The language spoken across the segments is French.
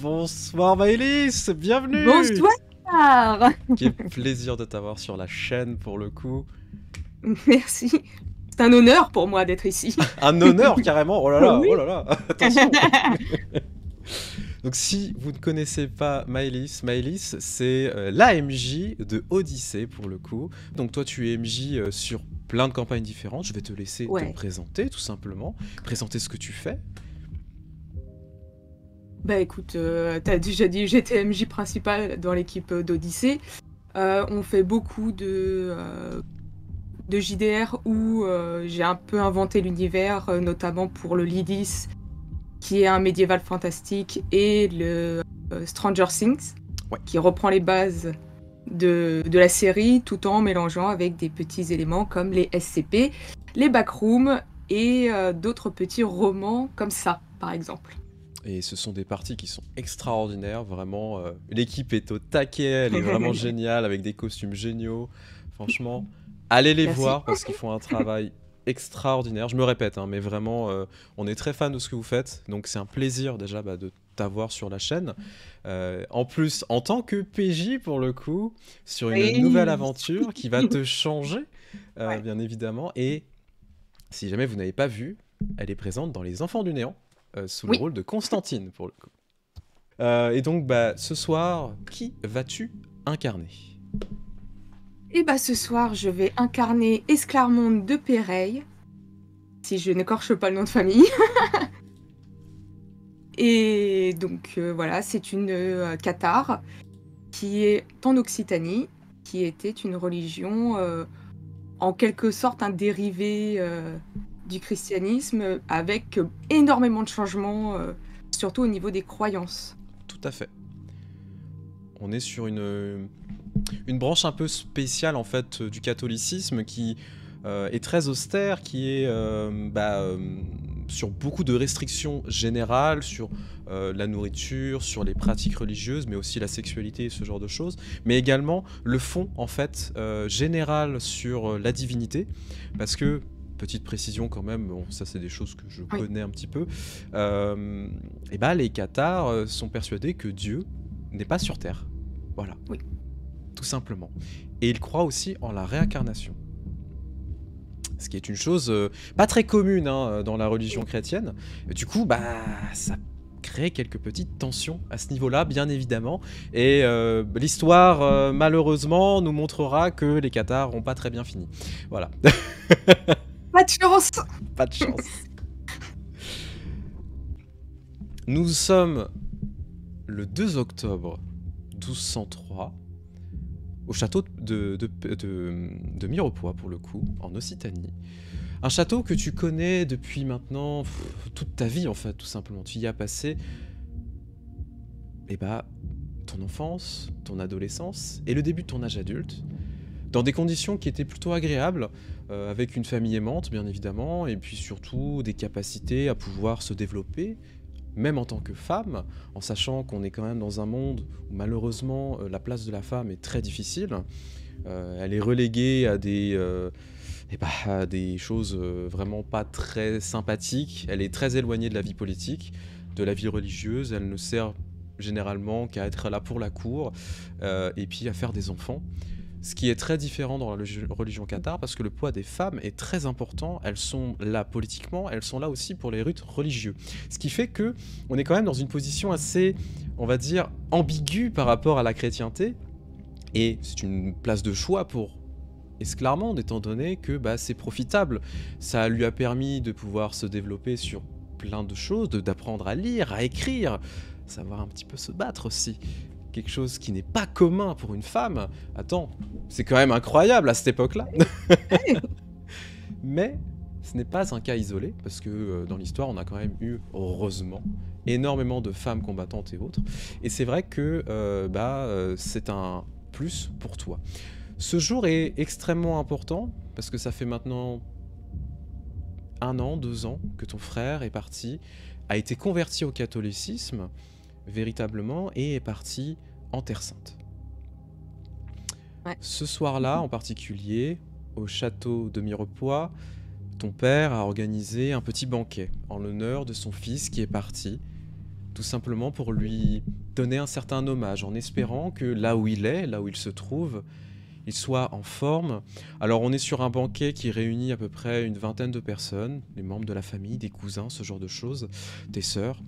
Bonsoir Maëlys, bienvenue. Bonsoir. Quel plaisir de t'avoir sur la chaîne pour le coup. Merci. C'est un honneur pour moi d'être ici. Un honneur carrément, Oui. oh là là, attention. Donc si vous ne connaissez pas Maëlys, c'est l'AMJ de Odyssée pour le coup. Donc toi tu es MJ sur plein de campagnes différentes, je vais te laisser te Ouais. présenter tout simplement, présenter ce que tu fais. Bah écoute, t'as déjà dit, j'étais MJ principale dans l'équipe d'Odyssée. On fait beaucoup de JDR où j'ai un peu inventé l'univers, notamment pour le Lydis, qui est un médiéval fantastique, et le Stranger Things, Ouais. qui reprend les bases de la série, tout en mélangeant avec des petits éléments comme les SCP, les backrooms et d'autres petits romans comme ça, par exemple. Et ce sont des parties qui sont extraordinaires, vraiment. L'équipe est au taquet, elle est vraiment géniale, avec des costumes géniaux. Franchement, allez les Merci. voir parce qu'ils font un travail extraordinaire. Je me répète, hein, mais vraiment, on est très fan de ce que vous faites. Donc c'est un plaisir déjà de t'avoir sur la chaîne. En plus, en tant que PJ pour le coup, sur une Oui. nouvelle aventure qui va te changer, Ouais. bien évidemment. Et si jamais vous n'avez pas vu, elle est présente dans Les Enfants du Néant. Sous le Oui. rôle de Constantine pour le coup. Et donc ce soir, qui vas-tu incarner? Et bah ce soir, je vais incarner Esclarmonde de Péreille, si je n'écorche pas le nom de famille. Et donc voilà, c'est une cathare qui est en Occitanie, qui était une religion en quelque sorte un dérivé du christianisme, avec énormément de changements, surtout au niveau des croyances. Tout à fait. On est sur une branche un peu spéciale en fait du catholicisme qui est très austère, qui est sur beaucoup de restrictions générales, sur la nourriture, sur les pratiques religieuses, mais aussi la sexualité et ce genre de choses, mais également le fond en fait général sur la divinité, parce que petite précision quand même, bon, ça c'est des choses que je connais un petit peu, et bah, les cathares sont persuadés que Dieu n'est pas sur Terre. Voilà. Oui. Tout simplement. Et ils croient aussi en la réincarnation. Ce qui est une chose pas très commune hein, dans la religion chrétienne. Du coup, bah, ça crée quelques petites tensions à ce niveau-là, bien évidemment. Et l'histoire, malheureusement, nous montrera que les cathares n'ont pas très bien fini. Voilà. Pas de chance. Pas de chance. Nous sommes le 2 octobre 1203 au château de Mirepoix, pour le coup, en Occitanie. Un château que tu connais depuis maintenant toute ta vie, en fait, tout simplement. Tu y as passé ton enfance, ton adolescence et le début de ton âge adulte, dans des conditions qui étaient plutôt agréables, avec une famille aimante, bien évidemment, et puis surtout des capacités à pouvoir se développer, même en tant que femme, en sachant qu'on est quand même dans un monde où malheureusement la place de la femme est très difficile. Elle est reléguée à des choses vraiment pas très sympathiques. Elle est très éloignée de la vie politique, de la vie religieuse. Elle ne sert généralement qu'à être là pour la cour et puis à faire des enfants. Ce qui est très différent dans la religion cathare, parce que le poids des femmes est très important. Elles sont là politiquement, elles sont là aussi pour les rites religieux. Ce qui fait que on est quand même dans une position assez, on va dire, ambiguë par rapport à la chrétienté. Et c'est une place de choix pour Esclarmonde, étant donné que c'est profitable. Ça lui a permis de pouvoir se développer sur plein de choses, d'apprendre à lire, à écrire, savoir un petit peu se battre aussi. Quelque chose qui n'est pas commun pour une femme. Attends, c'est quand même incroyable à cette époque-là. Mais ce n'est pas un cas isolé, parce que dans l'histoire, on a quand même eu, heureusement, énormément de femmes combattantes et autres. Et c'est vrai que c'est un plus pour toi. Ce jour est extrêmement important, parce que ça fait maintenant 1 an, 2 ans que ton frère est parti, a été converti au catholicisme, véritablement, et est parti en Terre Sainte. Ouais. Ce soir-là, en particulier, au château de Mirepoix, ton père a organisé un petit banquet en l'honneur de son fils qui est parti tout simplement pour lui donner un certain hommage, en espérant que là où il est, là où il se trouve, il soit en forme. Alors on est sur un banquet qui réunit à peu près une vingtaine de personnes, les membres de la famille, des cousins, ce genre de choses, des sœurs,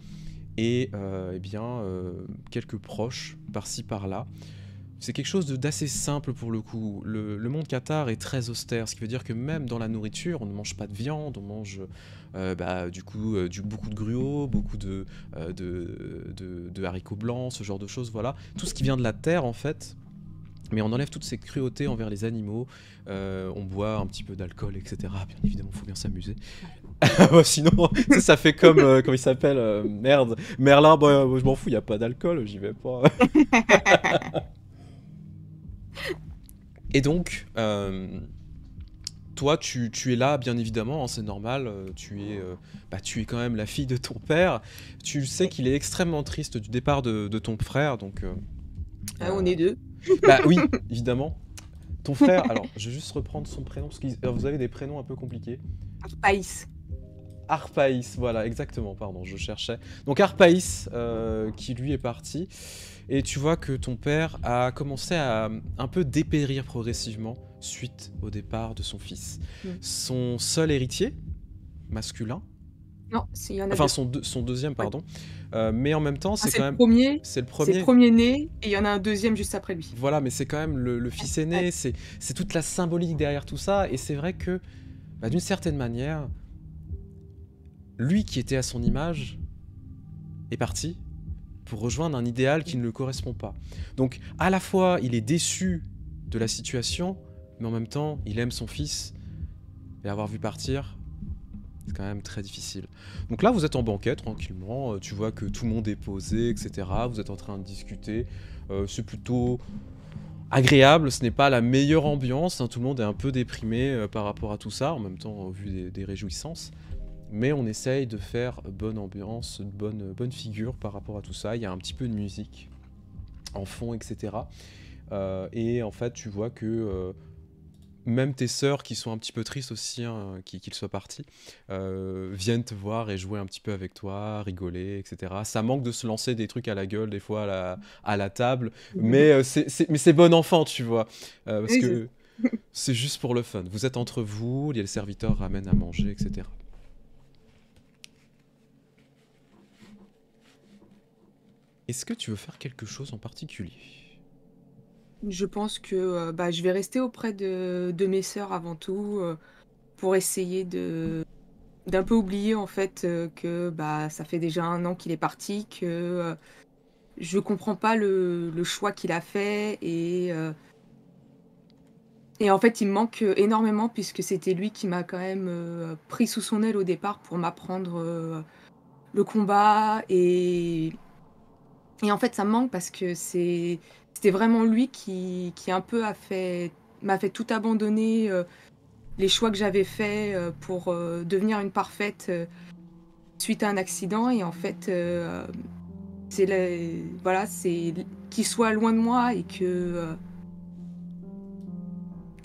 et eh bien quelques proches par-ci par-là. C'est quelque chose d'assez simple pour le coup. Le monde qatar est très austère, ce qui veut dire que même dans la nourriture, on ne mange pas de viande, on mange du coup beaucoup de gruau, beaucoup de haricots blancs, ce genre de choses, voilà. Tout ce qui vient de la terre en fait, mais on enlève toutes ces cruautés envers les animaux, on boit un petit peu d'alcool, etc. Bien évidemment, il faut bien s'amuser. Sinon, ça fait comme, comment il s'appelle, merde, Merlin, je m'en fous, il n'y a pas d'alcool, j'y vais pas. Et donc, toi, tu es là, bien évidemment, hein, c'est normal, tu es quand même la fille de ton père. Tu sais qu'il est extrêmement triste du départ de ton frère, donc... On est deux. Bah oui, évidemment. Ton frère, alors, je vais juste reprendre son prénom, parce que vous avez des prénoms un peu compliqués. Païs. Arpaïs, voilà, exactement, pardon, je cherchais. Donc Arpaïs, qui lui est parti, et tu vois que ton père a commencé à un peu dépérir progressivement suite au départ de son fils. Son seul héritier, masculin, Non, il y en a enfin deux. son deuxième, pardon, mais en même temps, c'est quand même... Premier, C'est le c'est le premier. premier né, et il y en a un deuxième juste après lui. Voilà, mais c'est quand même le fils aîné, Ouais. c'est toute la symbolique derrière tout ça, et c'est vrai que, d'une certaine manière, lui qui était à son image est parti pour rejoindre un idéal qui ne le correspond pas. Donc à la fois il est déçu de la situation, mais en même temps il aime son fils, et l'avoir vu partir, c'est quand même très difficile. Donc là vous êtes en banquet tranquillement, tu vois que tout le monde est posé, etc. Vous êtes en train de discuter, c'est plutôt agréable, ce n'est pas la meilleure ambiance, hein, tout le monde est un peu déprimé par rapport à tout ça, en même temps au vu des réjouissances. Mais on essaye de faire bonne ambiance, bonne figure par rapport à tout ça. Il y a un petit peu de musique en fond, etc. Et en fait, tu vois que même tes sœurs, qui sont un petit peu tristes aussi, hein, qu'il soit parti, viennent te voir et jouer un petit peu avec toi, rigoler, etc. Ça manque de se lancer des trucs à la gueule, des fois, à la table. Mais c'est bon enfant, tu vois. Parce Oui, que c'est juste pour le fun. Vous êtes entre vous, le serviteur ramène à manger, etc. Est-ce que tu veux faire quelque chose en particulier? Je pense que je vais rester auprès de mes sœurs avant tout, pour essayer d'un peu oublier en fait que ça fait déjà 1 an qu'il est parti, que je comprends pas le choix qu'il a fait et en fait il me manque énormément puisque c'était lui qui m'a quand même pris sous son aile au départ pour m'apprendre le combat et en fait ça me manque parce que c'était vraiment lui qui un peu m'a fait tout abandonner, les choix que j'avais faits, pour devenir une parfaite, suite à un accident et en fait, c'est le voilà, c'est qu'il soit loin de moi et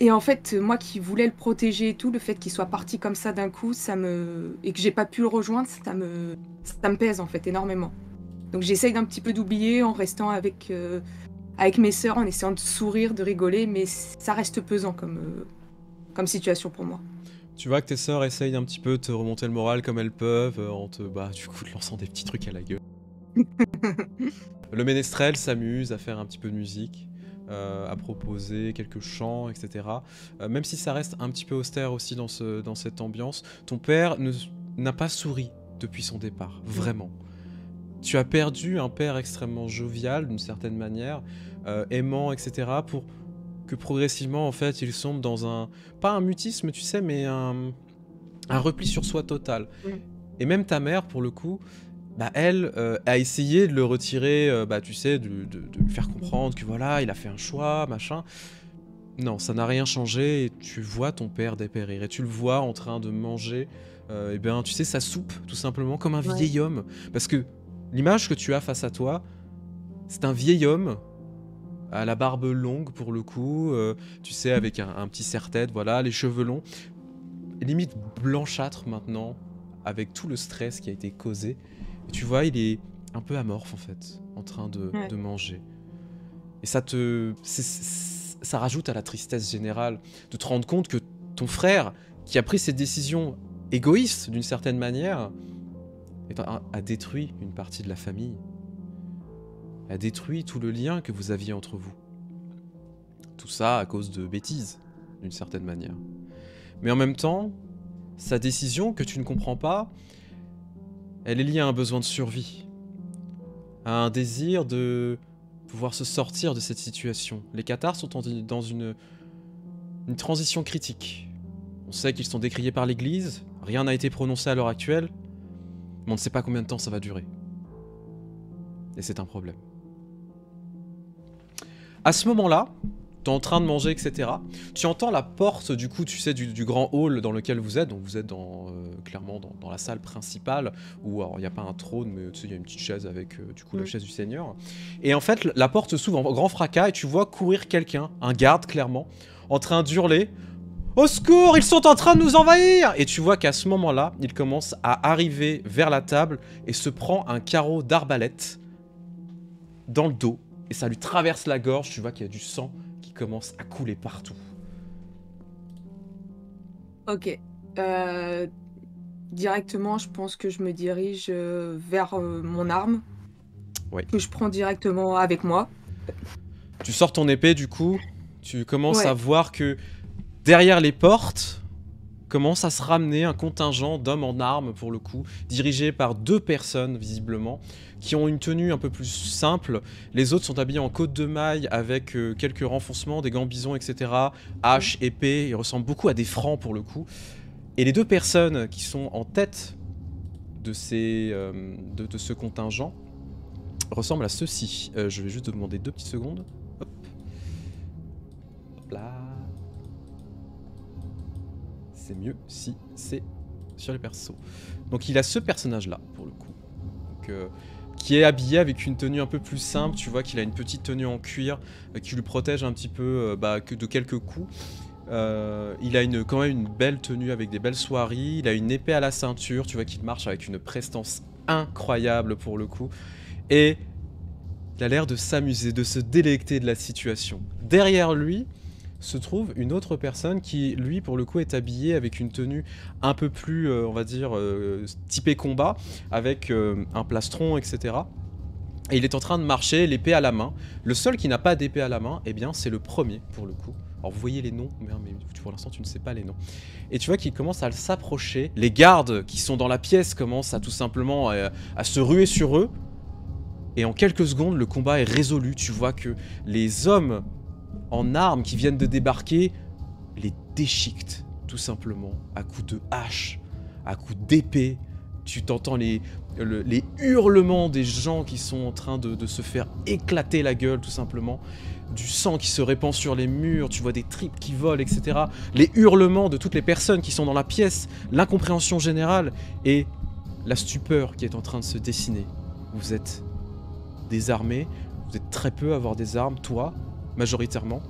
et en fait, moi qui voulais le protéger et tout, le fait qu'il soit parti comme ça d'un coup, et que j'ai pas pu le rejoindre, ça me pèse en fait énormément. Donc j'essaye d'un petit peu d'oublier en restant avec mes sœurs, en essayant de sourire, de rigoler, mais ça reste pesant comme situation pour moi. Tu vois que tes sœurs essayent un petit peu de te remonter le moral comme elles peuvent, en te lançant des petits trucs à la gueule. Le ménestrel s'amuse à faire un petit peu de musique, à proposer quelques chants, etc. Même si ça reste un petit peu austère aussi dans cette ambiance, ton père n'a pas souri depuis son départ, vraiment. Tu as perdu un père extrêmement jovial d'une certaine manière, aimant, etc. pour que progressivement en fait il sombre dans pas un mutisme tu sais, mais un repli sur soi total. Et même ta mère pour le coup, elle a essayé de le retirer, tu sais, de lui faire comprendre que voilà, il a fait un choix, machin. Non, ça n'a rien changé et tu vois ton père dépérir et tu le vois en train de manger, tu sais, sa soupe tout simplement comme un vieil homme. Parce que l'image que tu as face à toi, c'est un vieil homme à la barbe longue pour le coup, tu sais, avec un petit serre-tête, voilà, les cheveux longs, limite blanchâtre maintenant, avec tout le stress qui a été causé. Et tu vois, il est un peu amorphe en fait, en train Ouais. de manger. Et ça rajoute à la tristesse générale de te rendre compte que ton frère, qui a pris cette décision égoïste d'une certaine manière, a détruit une partie de la famille, a détruit tout le lien que vous aviez entre vous. Tout ça à cause de bêtises, d'une certaine manière. Mais en même temps, sa décision, que tu ne comprends pas, elle est liée à un besoin de survie, à un désir de pouvoir se sortir de cette situation. Les Cathares sont dans une transition critique. On sait qu'ils sont décriés par l'Église, rien n'a été prononcé à l'heure actuelle, mais on ne sait pas combien de temps ça va durer. Et c'est un problème. À ce moment-là, t'es en train de manger, etc. Tu entends la porte, du coup, tu sais, du grand hall dans lequel vous êtes. Donc vous êtes clairement dans la salle principale, où alors il n'y a pas un trône, mais tu sais, il y a une petite chaise avec du coup la chaise du Seigneur. Et en fait, la porte s'ouvre en grand fracas et tu vois courir quelqu'un, un garde clairement, en train d'hurler. Au secours, ils sont en train de nous envahir! Et tu vois qu'à ce moment-là, il commence à arriver vers la table et se prend un carreau d'arbalète dans le dos. Et ça lui traverse la gorge, tu vois qu'il y a du sang qui commence à couler partout. Ok. Directement, je pense que je me dirige vers mon arme. Ouais. Que je prends directement avec moi. Tu sors ton épée, du coup, tu commences Ouais. à voir que derrière les portes commence à se ramener un contingent d'hommes en armes, pour le coup, dirigé par 2 personnes, visiblement, qui ont une tenue un peu plus simple. Les autres sont habillés en côte de maille avec quelques renfoncements, des gants bisons, etc. Hache, épée, ils ressemblent beaucoup à des francs, pour le coup. Et les 2 personnes qui sont en tête de ce contingent ressemblent à ceux-ci. Je vais juste demander 2 petites secondes. Hop. Hop là. C'est mieux si c'est sur les persos. Donc il a ce personnage-là, pour le coup. Donc, qui est habillé avec une tenue un peu plus simple. Tu vois qu'il a une petite tenue en cuir qui lui protège un petit peu que de quelques coups. Il a quand même une belle tenue avec des belles soieries. Il a une épée à la ceinture. Tu vois qu'il marche avec une prestance incroyable, pour le coup. Et il a l'air de s'amuser, de se délecter de la situation. Derrière lui se trouve une autre personne qui, lui, pour le coup, est habillée avec une tenue un peu plus, on va dire, typée combat, avec un plastron, etc. Et il est en train de marcher, l'épée à la main. Le seul qui n'a pas d'épée à la main, eh bien, c'est le premier, pour le coup. Alors, vous voyez les noms, mais pour l'instant, tu ne sais pas les noms. Et tu vois qu'il commence à s'approcher. Les gardes qui sont dans la pièce commencent à tout simplement à se ruer sur eux. Et en quelques secondes, le combat est résolu. Tu vois que les hommes en armes qui viennent de débarquer les déchiquetent, tout simplement, à coups de hache, à coups d'épée. Tu t'entends les hurlements des gens qui sont en train de se faire éclater la gueule, tout simplement. Du sang qui se répand sur les murs, tu vois des tripes qui volent, etc. Les hurlements de toutes les personnes qui sont dans la pièce, l'incompréhension générale et la stupeur qui est en train de se dessiner. Vous êtes désarmés, vous êtes très peu à avoir des armes, toi, majoritairement.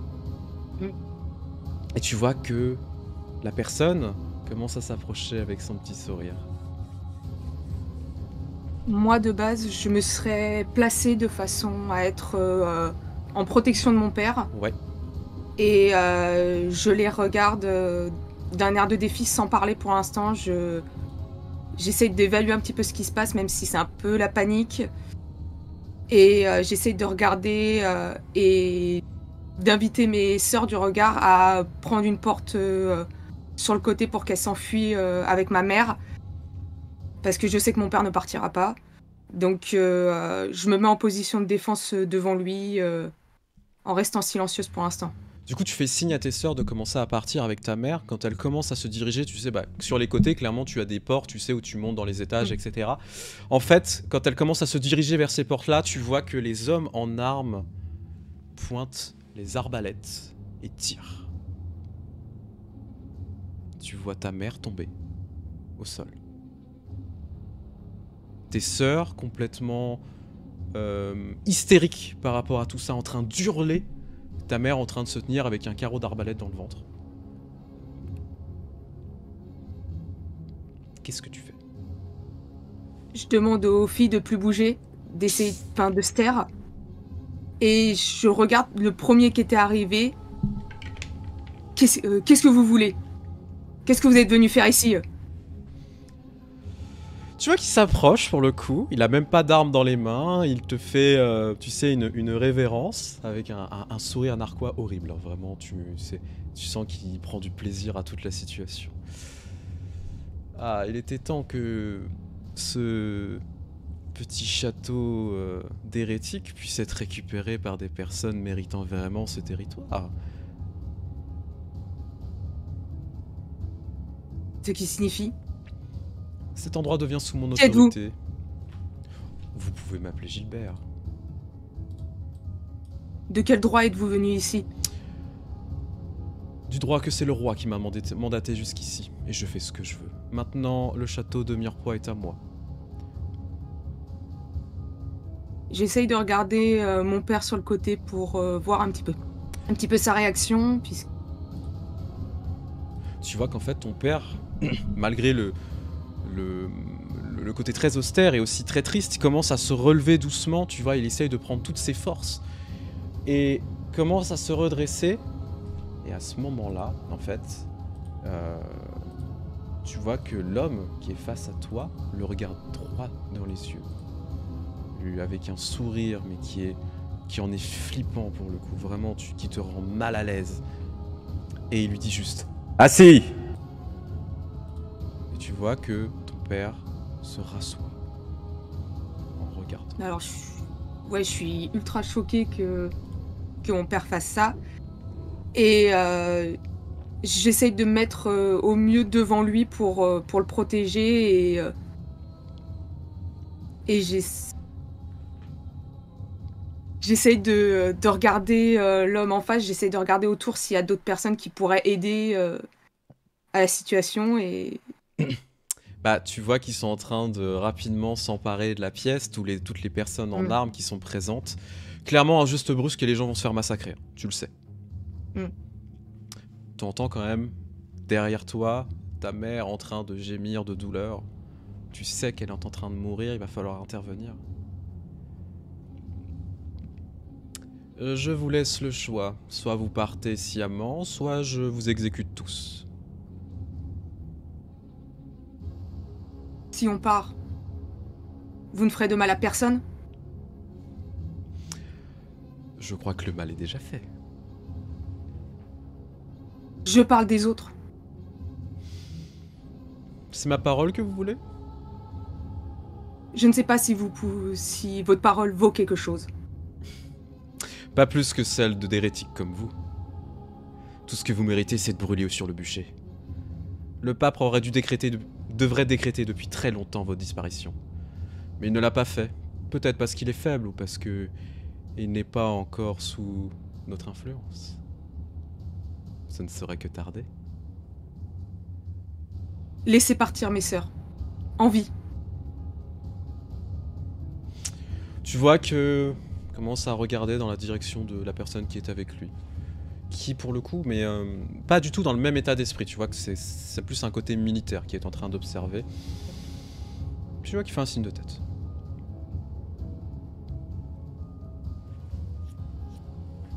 Et tu vois que la personne commence à s'approcher avec son petit sourire. Moi, de base, je me serais placée de façon à être en protection de mon père. Ouais. Et je les regarde d'un air de défi sans parler pour l'instant. J'essaie d'évaluer un petit peu ce qui se passe, même si c'est un peu la panique. Et j'essaie de regarder et d'inviter mes sœurs du regard à prendre une porte sur le côté pour qu'elles s'enfuient avec ma mère. Parce que je sais que mon père ne partira pas. Donc je me mets en position de défense devant lui en restant silencieuse pour l'instant. Du coup, tu fais signe à tes sœurs de commencer à partir avec ta mère. Quand elle commence à se diriger, tu sais, sur les côtés, clairement, tu as des portes, tu sais, où tu montes dans les étages, etc. En fait, quand elle commence à se diriger vers ces portes-là, tu vois que les hommes en armes pointent les arbalètes et tirent. Tu vois ta mère tomber au sol. Tes sœurs, complètement hystériques par rapport à tout ça, en train d'hurler. Ta mère en train de se tenir avec un carreau d'arbalète dans le ventre. Qu'est-ce que tu fais? Je demande aux filles de plus bouger, d'essayer, enfin, de se taire. Et je regarde le premier qui était arrivé. Qu'est-ce que vous voulez? Qu'est-ce que vous êtes venu faire ici? Tu vois qu'il s'approche pour le coup, il a même pas d'arme dans les mains, il te fait, tu sais, une révérence avec un sourire narquois horrible. Hein. Vraiment, tu sens qu'il prend du plaisir à toute la situation. Ah, il était temps que ce petit château d'hérétiques puisse être récupéré par des personnes méritant vraiment ce territoire. Ce qui signifie? Cet endroit devient sous mon Qui êtes-vous? autorité. Vous pouvez m'appeler Gilbert. De quel droit êtes-vous venu ici? Du droit que c'est le roi qui m'a mandaté jusqu'ici, et je fais ce que je veux. Maintenant, le château de Mirepoix est à moi. J'essaye de regarder mon père sur le côté pour voir un petit peu sa réaction, puisque... Tu vois qu'en fait, ton père, malgré le côté très austère et aussi très triste, il commence à se relever doucement, tu vois, il essaye de prendre toutes ses forces, et commence à se redresser. Et à ce moment-là, en fait, tu vois que l'homme qui est face à toi le regarde droit dans les yeux. Lui, avec un sourire, mais qui en est flippant pour le coup, vraiment, qui te rend mal à l'aise. Et il lui dit juste « Assis !» Et tu vois que ton père se rassoit en regardant. Alors, je suis ultra choquée que mon père fasse ça. Et j'essaye de me mettre au mieux devant lui pour le protéger. Et j'essaye de regarder l'homme en face. J'essaye de regarder autour s'il y a d'autres personnes qui pourraient aider à la situation. Et... Bah, tu vois qu'ils sont en train de rapidement s'emparer de la pièce, toutes les personnes en armes qui sont présentes. Clairement, un juste brusque et les gens vont se faire massacrer, hein, tu le sais. T'entends quand même, derrière toi, ta mère en train de gémir de douleur. Tu sais qu'elle est en train de mourir, il va falloir intervenir. Je vous laisse le choix. Soit vous partez sciemment, soit je vous exécute tous. Si on part, vous ne ferez de mal à personne? Je crois que le mal est déjà fait. Je parle des autres. C'est ma parole que vous voulez? Je ne sais pas si votre parole vaut quelque chose. Pas plus que celle d'hérétiques comme vous. Tout ce que vous méritez, c'est de brûler sur le bûcher. Le pape devrait décréter depuis très longtemps votre disparition. Mais il ne l'a pas fait. Peut-être parce qu'il est faible ou parce que il n'est pas encore sous notre influence. Ce ne serait que tarder. Laissez partir mes sœurs. En vie. Tu vois que commence à regarder dans la direction de la personne qui est avec lui. Qui pour le coup, mais pas du tout dans le même état d'esprit. Tu vois que c'est plus un côté militaire qui est en train d'observer. Tu vois qu'il fait un signe de tête.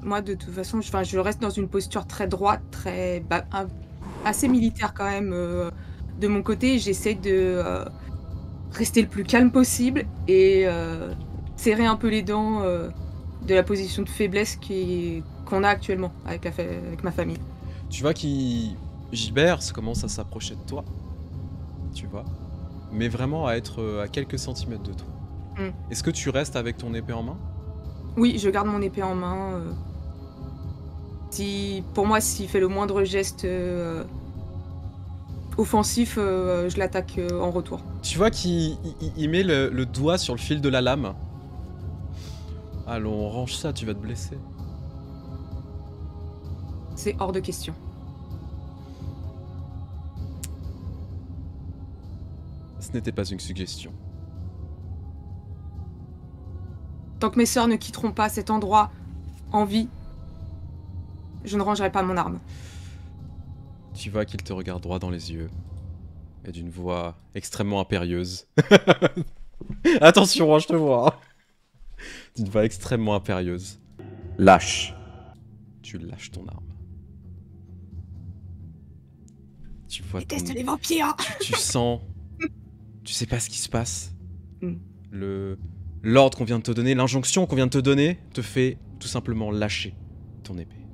Moi, de toute façon, je reste dans une posture très droite, assez militaire quand même. De mon côté, j'essaie de rester le plus calme possible et serrer un peu les dents de la position de faiblesse qu'on a actuellement avec ma famille. Tu vois Gilbert commence à s'approcher de toi, tu vois, mais vraiment à être à quelques centimètres de toi. Est-ce que tu restes avec ton épée en main? Oui, je garde mon épée en main. Pour moi, s'il fait le moindre geste offensif, je l'attaque en retour. Tu vois qu'il met le doigt sur le fil de la lame. Allons, range ça, tu vas te blesser. C'est hors de question. Ce n'était pas une suggestion. Tant que mes sœurs ne quitteront pas cet endroit en vie, je ne rangerai pas mon arme. Tu vois qu'il te regarde droit dans les yeux. Et d'une voix extrêmement impérieuse. Attention, je te vois. d'une voix extrêmement impérieuse. Lâche. Tu lâches ton arme. Tu vois Déteste les vampires. tu sens... Tu sais pas ce qui se passe. Mm. L'ordre qu'on vient de te donner, l'injonction qu'on vient de te donner, te fait tout simplement lâcher ton épée.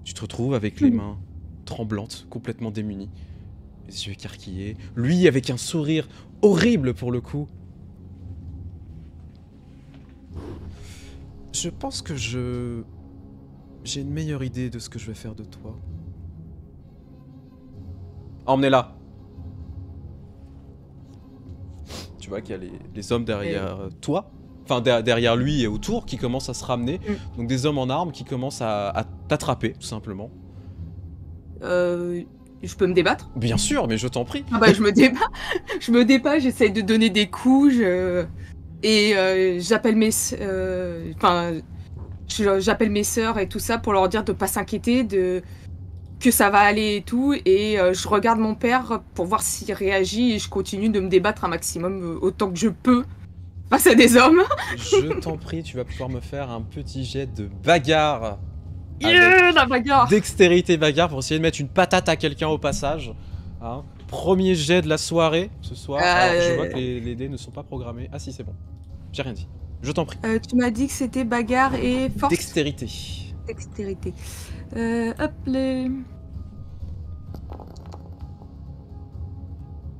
Tu te retrouves avec les mains tremblantes, complètement démunies, les yeux écarquillés, lui avec un sourire horrible pour le coup. Je pense que j'ai une meilleure idée de ce que je vais faire de toi. Emmenez-la. Tu vois qu'il y a les hommes derrière toi, enfin derrière lui et autour, qui commencent à se ramener. Donc des hommes en armes qui commencent à t'attraper, tout simplement. Je peux me débattre? Bien sûr, mais je t'en prie. Ah bah je me débat. Je me débat, j'essaye de donner des coups, j'appelle j'appelle mes sœurs et tout ça pour leur dire de pas s'inquiéter, que ça va aller et tout, et je regarde mon père pour voir s'il réagit et je continue de me débattre un maximum autant que je peux face à des hommes. Je t'en prie, tu vas pouvoir me faire un petit jet de bagarre. La bagarre. Dextérité bagarre pour essayer de mettre une patate à quelqu'un au passage. Hein. Premier jet de la soirée ce soir. Alors, je vois que les dés ne sont pas programmés. Ah si, c'est bon. J'ai rien dit. Je t'en prie. Tu m'as dit que c'était bagarre et force. Dextérité. Dextérité. Hop les...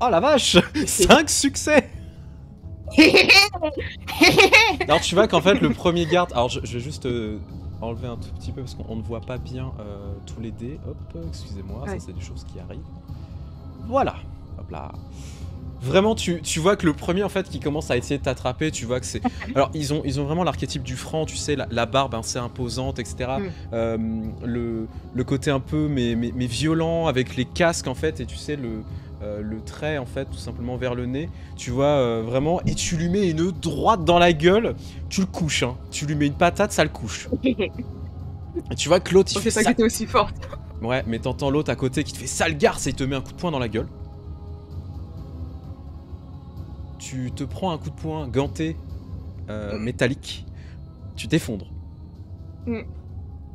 Oh la vache 5 succès. Alors tu vois qu'en fait le premier garde... Alors je vais juste enlever un tout petit peu parce qu'on ne voit pas bien tous les dés. Hop, excusez-moi, ça c'est des choses qui arrivent. Voilà. Hop là. Vraiment tu vois que le premier en fait qui commence à essayer de t'attraper, tu vois que c'est... Alors ils ont vraiment l'archétype du franc, tu sais, la barbe assez imposante, etc. Le côté un peu mais violent avec les casques en fait, et tu sais le trait en fait tout simplement vers le nez, tu vois vraiment, et tu lui mets une droite dans la gueule, tu le couches, hein. Tu lui mets une patate, ça le couche. Et tu vois que l'autre il fait ça... pas que t'es aussi forte. Ouais, mais t'entends l'autre à côté qui te fait sale garce et il te met un coup de poing dans la gueule. Tu te prends un coup de poing ganté métallique, tu t'effondres.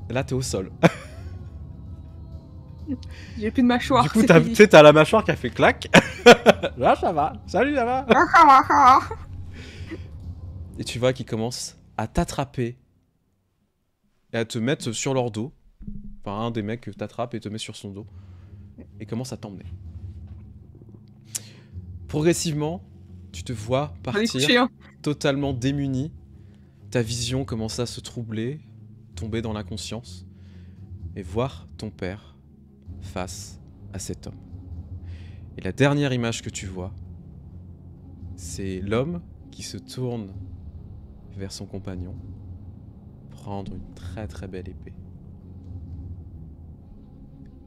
Là t'es au sol. J'ai plus de mâchoire. Du coup t'as la mâchoire qui a fait clac. Là ça va, salut ça va. Et tu vois qu'ils commencent à t'attraper et à te mettre sur leur dos. Enfin un des mecs t'attrape et te met sur son dos et commence à t'emmener. Progressivement, tu te vois partir totalement démuni. Ta vision commence à se troubler, tomber dans l'inconscience et voir ton père face à cet homme. Et la dernière image que tu vois, c'est l'homme qui se tourne vers son compagnon, prendre une très très belle épée,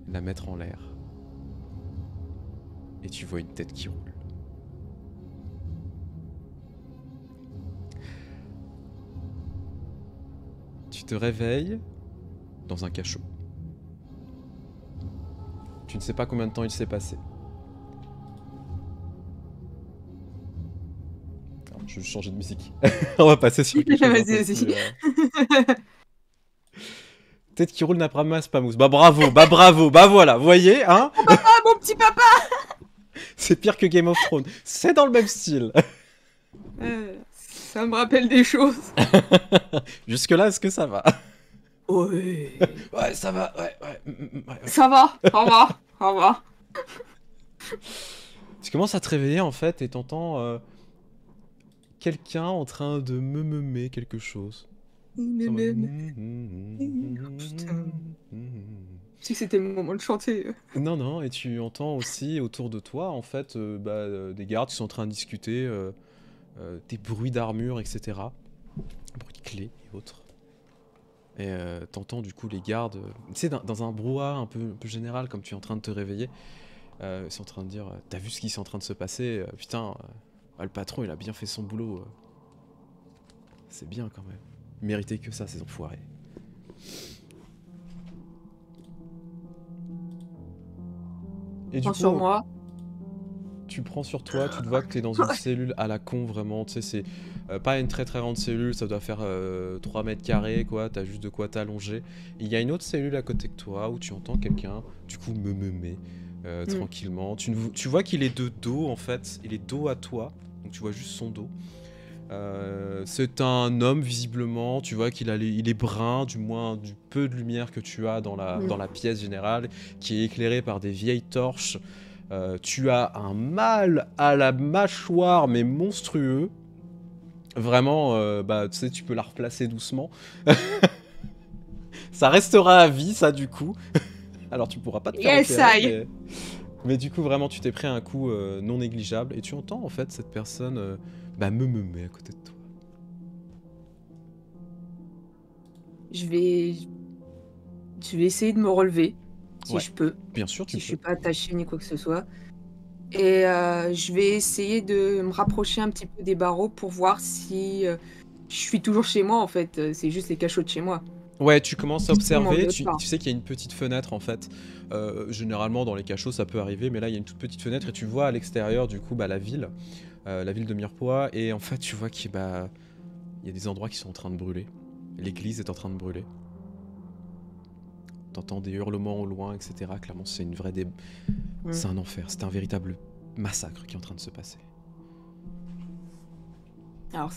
la mettre en l'air, et tu vois une tête qui roule. Tu te réveilles dans un cachot. Tu ne sais pas combien de temps il s'est passé. Alors, je vais changer de musique. On va passer sur quelque chose. Vas-y. Tête qui roule n'a pas masse, pas mousse. Bah bravo, bah voilà, vous voyez, hein? Mon papa, mon petit papa. C'est pire que Game of Thrones. C'est dans le même style. Ça me rappelle des choses. Jusque-là, est-ce que ça va? Ouais. Ouais, ça va, ouais. Ça va. Tu commences à te réveiller en fait et t'entends quelqu'un en train de meumer quelque chose. Tu sais que c'était le moment de chanter. Non, et tu entends aussi autour de toi en fait des gardes qui sont en train de discuter, des bruits d'armure, etc. Bruits de clés et autres. Et t'entends du coup les gardes, tu sais, dans un brouhaha un peu général, comme tu es en train de te réveiller, ils sont en train de dire t'as vu ce qui est en train de se passer, putain, le patron il a bien fait son boulot. C'est bien quand même. Ils méritaient que ça, ces enfoirés. Et du coup, sur moi. tu prends sur toi, tu te vois que t'es dans une cellule à la con vraiment, tu sais, c'est pas une très très grande cellule, ça doit faire 3 mètres carrés quoi, t'as juste de quoi t'allonger. Il y a une autre cellule à côté de toi où tu entends quelqu'un, du coup tranquillement. Tu vois qu'il est de dos en fait, il est dos à toi, donc tu vois juste son dos. C'est un homme visiblement, tu vois il est brun, du moins du peu de lumière que tu as dans la pièce générale, qui est éclairée par des vieilles torches. Tu as un mâle à la mâchoire mais monstrueux. Vraiment, tu sais, tu peux la replacer doucement. Ça restera à vie, ça, du coup. Alors, tu pourras pas te faire opérer, mais du coup, vraiment, tu t'es pris un coup non négligeable. Et tu entends, en fait, cette personne me à côté de toi. Je vais essayer de me relever, si je peux. Bien sûr, tu Si peux. je suis pas attachée ni quoi que ce soit. Et je vais essayer de me rapprocher un petit peu des barreaux pour voir si je suis toujours chez moi en fait. C'est juste les cachots de chez moi. Ouais, tu commences à observer, tu Pas. sais qu'il y a une petite fenêtre en fait. Généralement dans les cachots ça peut arriver, mais là il y a une toute petite fenêtre et tu vois à l'extérieur du coup la ville de Mirepoix, et en fait tu vois qu'il y a des endroits qui sont en train de brûler. L'église est en train de brûler. T'entends des hurlements au loin, etc. Clairement c'est une vraie c'est un enfer, c'est un véritable massacre qui est en train de se passer. Alors,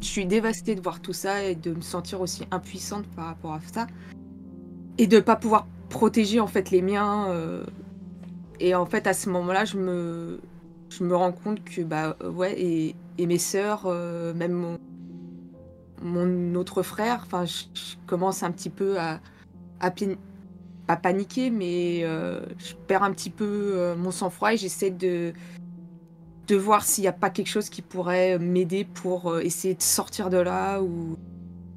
je suis dévastée de voir tout ça et de me sentir aussi impuissante par rapport à ça. Et de pas pouvoir protéger en fait les miens. Et en fait à ce moment-là, je me rends compte que et mes sœurs, même mon autre frère, enfin je commence un petit peu à pas paniquer, mais je perds un petit peu mon sang-froid et j'essaie de voir s'il n'y a pas quelque chose qui pourrait m'aider pour essayer de sortir de là, ou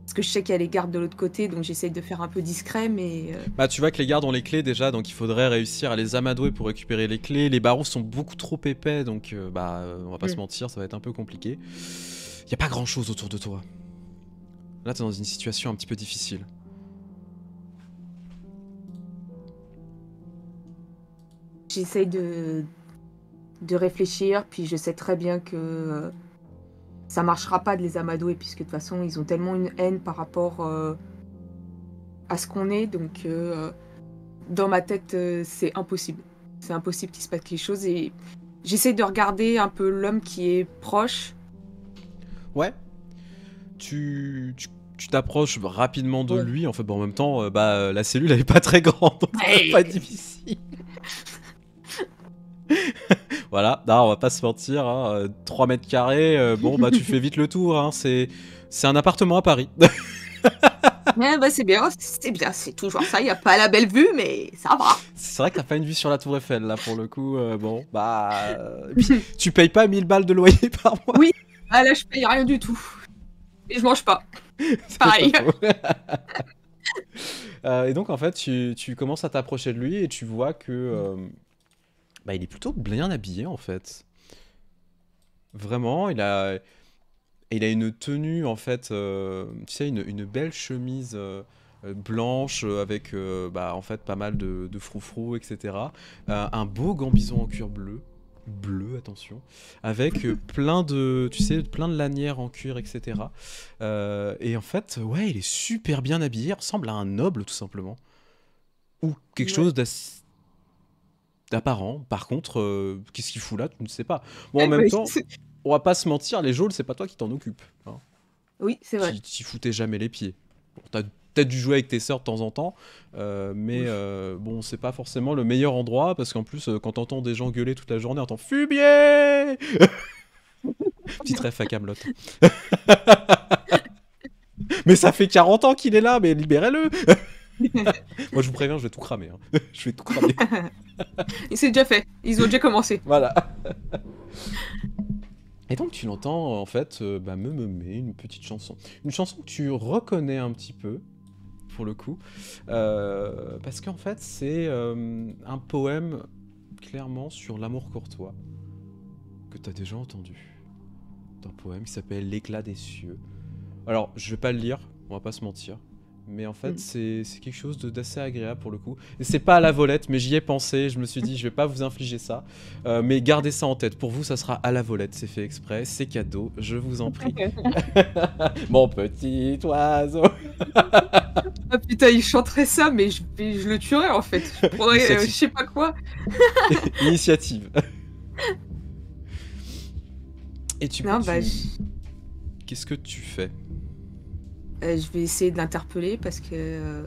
parce que je sais qu'il y a les gardes de l'autre côté, donc j'essaie de faire un peu discret, mais tu vois que les gardes ont les clés déjà, donc il faudrait réussir à les amadouer pour récupérer les clés. Les barreaux sont beaucoup trop épais, donc on va pas se mentir, ça va être un peu compliqué. Y a pas grand chose autour de toi. Là t'es dans une situation un petit peu difficile. j'essaie de réfléchir, puis je sais très bien que ça marchera pas de les amadouer, puisque de toute façon ils ont tellement une haine par rapport à ce qu'on est, donc dans ma tête c'est impossible. C'est impossible qu'il se passe quelque chose, et j'essaie de regarder un peu l'homme qui est proche. Ouais. Tu t'approches rapidement de lui, en fait, en même temps, la cellule elle est pas très grande, donc ça va pas être difficile. Voilà, non, on va pas se mentir, hein, 3 mètres carrés, tu fais vite le tour, hein, c'est un appartement à Paris. C'est bien, c'est toujours ça, il n'y a pas la belle vue, mais ça va. C'est vrai que t'as pas une vue sur la Tour Eiffel, là, pour le coup, puis, tu payes pas 1000 balles de loyer par mois. Oui, là je paye rien du tout. Et je mange pas. Pareil. Et donc, en fait, tu commences à t'approcher de lui et tu vois que... il est plutôt bien habillé, en fait. Vraiment, il a une tenue, en fait, tu sais, une belle chemise blanche avec, en fait, pas mal de froufrous, etc. Un beau gambison en cuir bleu, attention, avec plein de lanières en cuir, etc. Et en fait, ouais, il est super bien habillé, il ressemble à un noble, tout simplement. Ou quelque chose d'apparent. Par contre, qu'est-ce qu'il fout là, tu ne sais pas. Bon, en même temps... On va pas se mentir, les geôles, c'est pas toi qui t'en occupe. Hein. Oui, c'est vrai. T'y foutais jamais les pieds. Bon, t'as peut-être dû jouer avec tes sœurs de temps en temps, mais c'est pas forcément le meilleur endroit, parce qu'en plus, quand t'entends des gens gueuler toute la journée, t'entends fumier. Petite ref à Kaamelott. Mais ça fait 40 ans qu'il est là, mais libérez-le. Moi, je vous préviens, je vais tout cramer. Hein. Je vais tout cramer. C'est déjà fait. Ils ont déjà commencé. Voilà. Et donc tu l'entends en fait une petite chanson. Une chanson que tu reconnais un petit peu, pour le coup, parce qu'en fait c'est un poème clairement sur l'amour courtois, que tu as déjà entendu. Un poème qui s'appelle L'éclat des cieux. Alors je vais pas le lire, on va pas se mentir, Mais en fait, Mm. c'est quelque chose d'assez agréable pour le coup. Et c'est pas à la volette, mais j'y ai pensé. Je me suis dit, je vais pas vous infliger ça. Mais gardez ça en tête. Pour vous, ça sera à la volette. C'est fait exprès. C'est cadeau. Je vous en prie. Mon petit oiseau. Ah putain, il chanterait ça, mais je le tuerais en fait. Je prendrais je sais pas quoi. Initiative. Et tu Non, peux. bah, Qu'est-ce que tu fais? je vais essayer de l'interpeller parce que.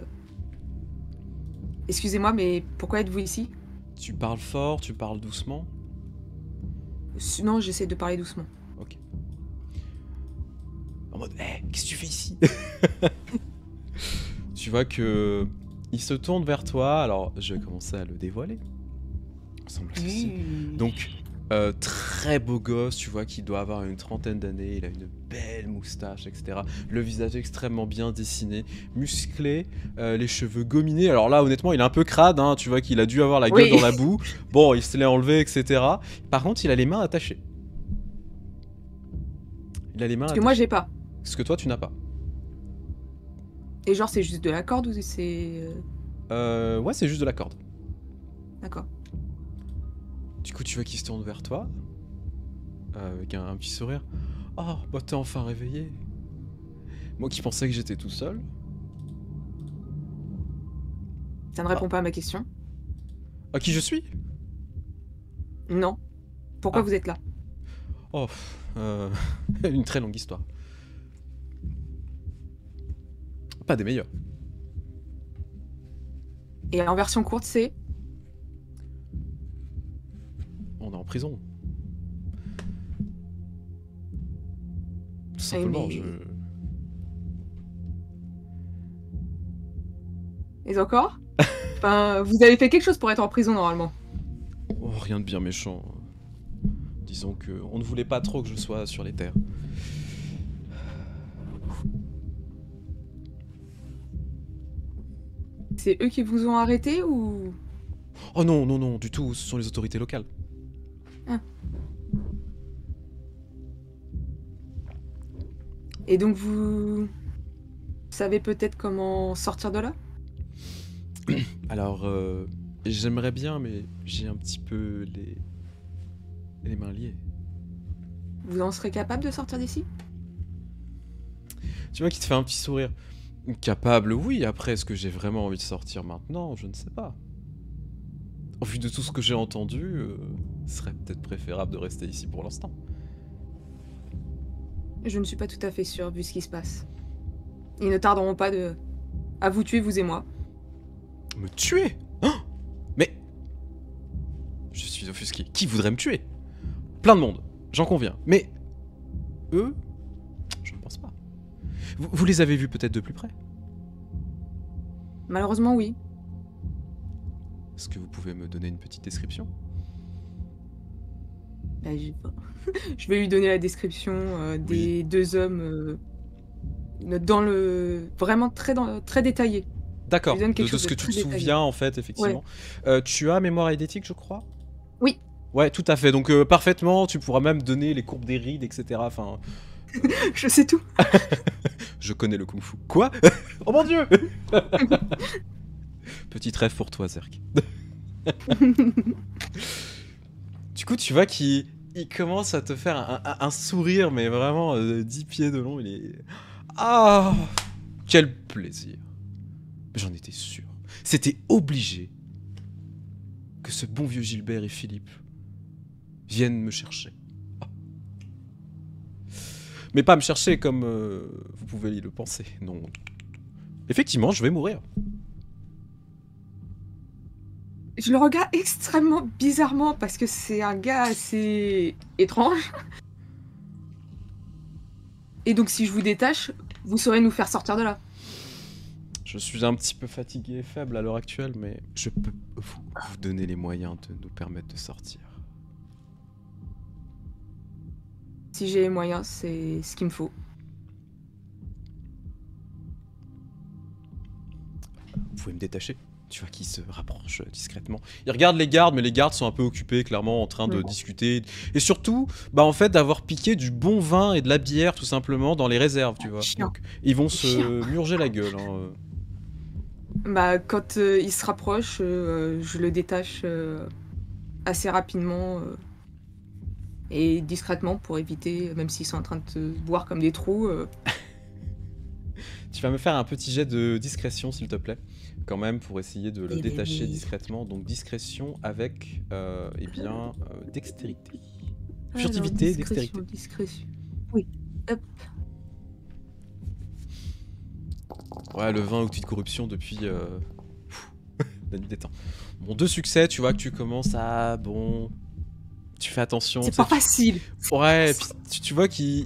Excusez-moi, mais pourquoi êtes-vous ici? Tu parles fort, tu parles doucement? Non, j'essaie de parler doucement. Ok. En mode, hé, qu'est-ce que tu fais ici? Tu vois que il se tourne vers toi. Alors, je vais commencer à le dévoiler. Semble ceci. Donc, très beau gosse, tu vois qu'il doit avoir une trentaine d'années. Il a une belle moustache, etc. Le visage extrêmement bien dessiné, musclé, les cheveux gominés. Alors là, honnêtement, il est un peu crade. Hein, tu vois qu'il a dû avoir la gueule dans la boue. Bon, il se l'est enlevé, etc. Par contre, il a les mains attachées. Il a les mains Parce attachées. que moi, j'ai pas. Ce que toi, tu n'as pas. Et genre, c'est juste de la corde ou c'est. Ouais, c'est juste de la corde. D'accord. Du coup, tu vois qu'il se tourne vers toi, avec un petit sourire. Oh, bah t'es enfin réveillé. Moi qui pensais que j'étais tout seul. Ça ne répond pas à ma question. À qui je suis? Non. Pourquoi Ah. vous êtes là? Oh, une très longue histoire. Pas des meilleurs. Et en version courte, c'est. On est en prison. Tout simplement, mais- je... Et encore? Enfin, vous avez fait quelque chose pour être en prison normalement. Oh, rien de bien méchant. Disons que on ne voulait pas trop que je sois sur les terres. C'est eux qui vous ont arrêté ou. Oh non, non, non, du tout, ce sont les autorités locales. Et donc vous savez peut-être comment sortir de là? Alors, j'aimerais bien, mais j'ai un petit peu les mains liées. Vous en serez capable de sortir d'ici? Tu vois qu'il te fait un petit sourire. Capable, oui. Après, est-ce que j'ai vraiment envie de sortir maintenant? Je ne sais pas. Au vu de tout ce que j'ai entendu, ce serait peut-être préférable de rester ici pour l'instant. Je ne suis pas tout à fait sûre vu ce qui se passe. Ils ne tarderont pas à vous tuer, vous et moi. Me tuer? Hein? Mais... Je suis offusqué. Qui voudrait me tuer? Plein de monde, j'en conviens. Mais... Eux? Je ne pense pas. Vous les avez vus peut-être de plus près? Malheureusement, oui. Est-ce que vous pouvez me donner une petite description? Bah, je vais lui donner la description des deux hommes dans le vraiment très détaillé. D'accord, Je lui donne quelque de chose ce de que tu très te détaillé. souviens en fait, effectivement. Tu as mémoire eidetique, je crois? Oui. Ouais, tout à fait. Donc parfaitement, tu pourras même donner les courbes des rides, etc. Enfin, Je sais tout. je connais le kung-fu. Quoi? Oh mon dieu! Petit rêve pour toi, Zerk. Du coup, tu vois qu'il commence à te faire un sourire, mais vraiment 10 pieds de long. Il est... Ah! Quel plaisir! J'en étais sûr. C'était obligé que ce bon vieux Gilbert et Philippe viennent me chercher. Ah. Mais pas me chercher comme vous pouvez le penser. Non. Effectivement, je vais mourir. Je le regarde extrêmement bizarrement parce que c'est un gars assez étrange. Et donc si je vous détache, vous saurez nous faire sortir de là. Je suis un petit peu fatigué et faible à l'heure actuelle, mais je peux vous donner les moyens de nous permettre de sortir. Si j'ai les moyens, c'est ce qu'il me faut. Vous pouvez me détacher? Tu vois qu'il se rapproche discrètement. Il regarde les gardes, mais les gardes sont un peu occupés, clairement, en train de discuter. Et surtout, bah en fait, d'avoir piqué du bon vin et de la bière, tout simplement, dans les réserves, tu vois. Chiant. Donc, ils vont se murger la gueule. Hein. Bah, quand il se rapproche, je le détache assez rapidement et discrètement pour éviter, même s'ils sont en train de se boire comme des trous. Tu vas me faire un petit jet de discrétion, s'il te plaît, quand même, pour essayer de le Oui, oui, détacher oui. discrètement. Donc discrétion avec, eh bien, dextérité. Alors, Furtivité, dextérité. discrétion. Oui, hop. Ouais, le 20 outil de corruption depuis la nuit des temps. Bon, 2 succès, tu vois que tu commences à... Bon... Tu fais attention, C'est tu pas sais, facile. Ouais, et puis tu vois qu'il...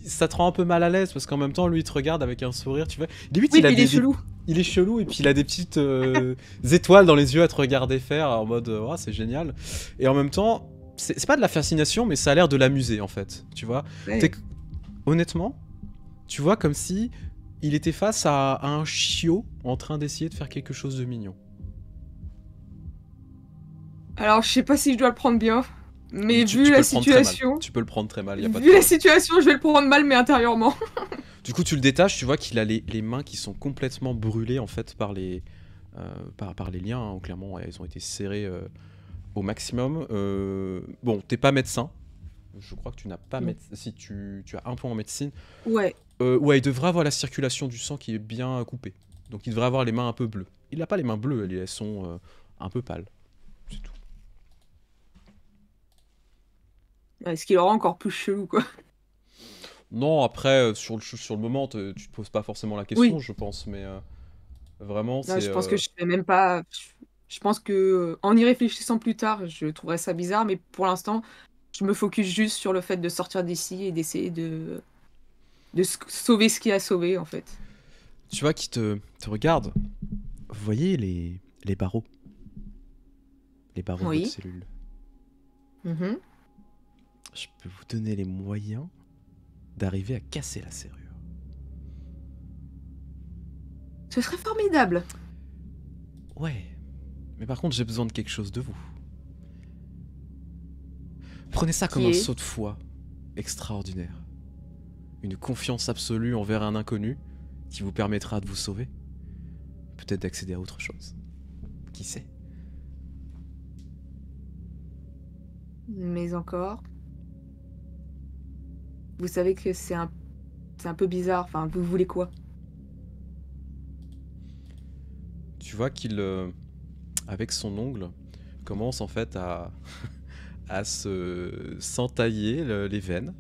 Ça te rend un peu mal à l'aise, parce qu'en même temps, lui, il te regarde avec un sourire, tu vois. Limite, Oui, il a puis il est chelou. il est chelou, et puis il a des petites étoiles dans les yeux à te regarder faire, en mode, oh, c'est génial. Et en même temps, c'est pas de la fascination, mais ça a l'air de l'amuser, en fait, tu vois. Ouais. Honnêtement, tu vois comme si il était face à un chiot en train d'essayer de faire quelque chose de mignon. Alors, je sais pas si je dois le prendre bien, mais Tu vu peux la le prendre très mal. situation, Tu peux le prendre très mal, y a pas de vu la problème. situation, je vais le prendre mal, mais intérieurement. Du coup, tu le détaches, tu vois qu'il a les mains qui sont complètement brûlées en fait par les, par les liens. Hein. Clairement, ouais, elles ont été serrées au maximum. Bon, t'es pas médecin. Je crois que tu n'as pas Non. si tu as un point en médecine. Ouais. Ouais, il devrait avoir la circulation du sang qui est bien coupée. Donc il devrait avoir les mains un peu bleues. Il n'a pas les mains bleues, elles sont un peu pâles. C'est tout. Ce qui le rend encore plus chelou, quoi. Non, après, sur le moment, tu te poses pas forcément la question, Oui. je pense, mais vraiment, Non, c'est... je pense que je fais même pas. Je pense que en y réfléchissant plus tard, je trouverais ça bizarre, mais pour l'instant, je me focus juste sur le fait de sortir d'ici et d'essayer de sauver ce qu'il y a à sauver, en fait. Tu vois qu'il te regarde. Vous voyez les barreaux? Les barreaux de votre Oui. cellule. Mhm. Je peux vous donner les moyens d'arriver à casser la serrure. Ce serait formidable. Ouais, mais par contre j'ai besoin de quelque chose de vous. Prenez ça comme Qui un est saut de foi extraordinaire. Une confiance absolue envers un inconnu qui vous permettra de vous sauver. Peut-être d'accéder à autre chose. Qui sait? Mais encore. Vous savez que c'est un peu bizarre. Enfin, vous voulez quoi? Tu vois qu'il, avec son ongle, commence en fait à, à s'entailler les veines,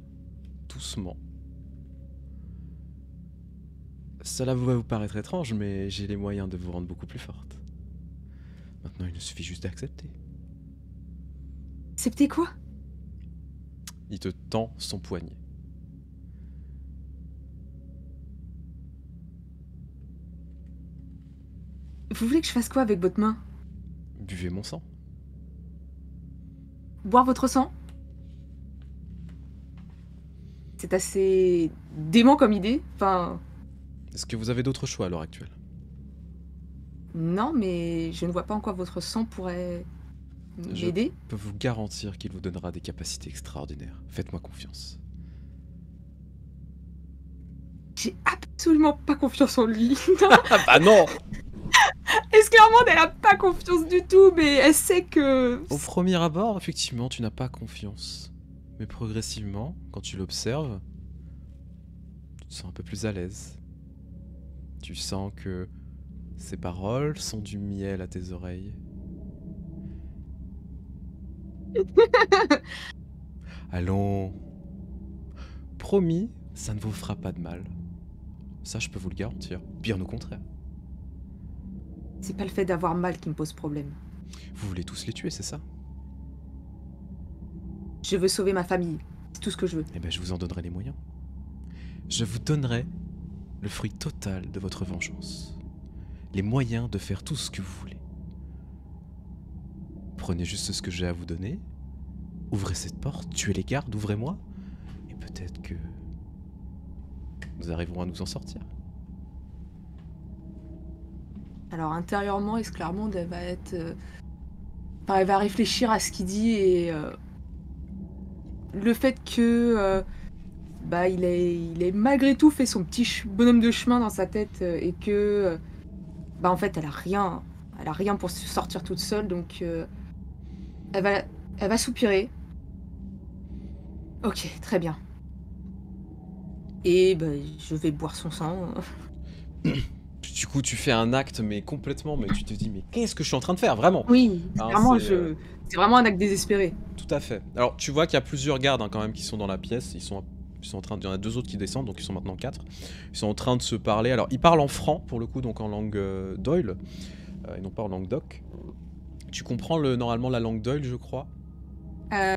doucement. Cela va vous paraître étrange, mais j'ai les moyens de vous rendre beaucoup plus forte. Maintenant, il nous suffit juste d'accepter. Accepter quoi? Il te tend son poignet. Vous voulez que je fasse quoi avec votre main? Buvez mon sang. Boire votre sang? C'est assez dément comme idée. Enfin, Est-ce que vous avez d'autres choix à l'heure actuelle? non, mais je ne vois pas en quoi votre sang pourrait Je m'aider. peux vous garantir qu'il vous donnera des capacités extraordinaires. Faites-moi confiance. J'ai absolument pas confiance en lui. Ah bah non! Esclarmonde, elle a pas confiance du tout, mais elle sait que... Au premier abord, effectivement, tu n'as pas confiance. Mais progressivement, quand tu l'observes, tu te sens un peu plus à l'aise. Tu sens que ses paroles sont du miel à tes oreilles. Allons. Promis, ça ne vous fera pas de mal. Ça, je peux vous le garantir. Bien au contraire. C'est pas le fait d'avoir mal qui me pose problème. Vous voulez tous les tuer, c'est ça? Je veux sauver ma famille. C'est tout ce que je veux. Eh ben, je vous en donnerai les moyens. Je vous donnerai le fruit total de votre vengeance. Les moyens de faire tout ce que vous voulez. Prenez juste ce que j'ai à vous donner. Ouvrez cette porte, tuez les gardes, ouvrez-moi. Et peut-être que nous arriverons à nous en sortir. Alors intérieurement, Esclarmonde, elle va être... enfin, elle va réfléchir à ce qu'il dit et... le fait que... bah, il est malgré tout fait son petit bonhomme de chemin dans sa tête et que... bah en fait, elle a rien pour se sortir toute seule, donc elle va, elle va soupirer. Ok, très bien. Et bah, je vais boire son sang. Du coup, tu fais un acte, mais complètement, mais tu te dis, mais qu'est-ce que je suis en train de faire, vraiment? Oui, Hein, clairement, c'est vraiment un acte désespéré. Tout à fait. Alors, tu vois qu'il y a plusieurs gardes, hein, quand même, qui sont dans la pièce. Ils sont en train il y en a 2 autres qui descendent, donc ils sont maintenant 4. Ils sont en train de se parler. Alors, ils parlent en franc, pour le coup, donc en langue Doyle, et non pas en langue doc. Tu comprends normalement la langue Doyle, je crois? Euh,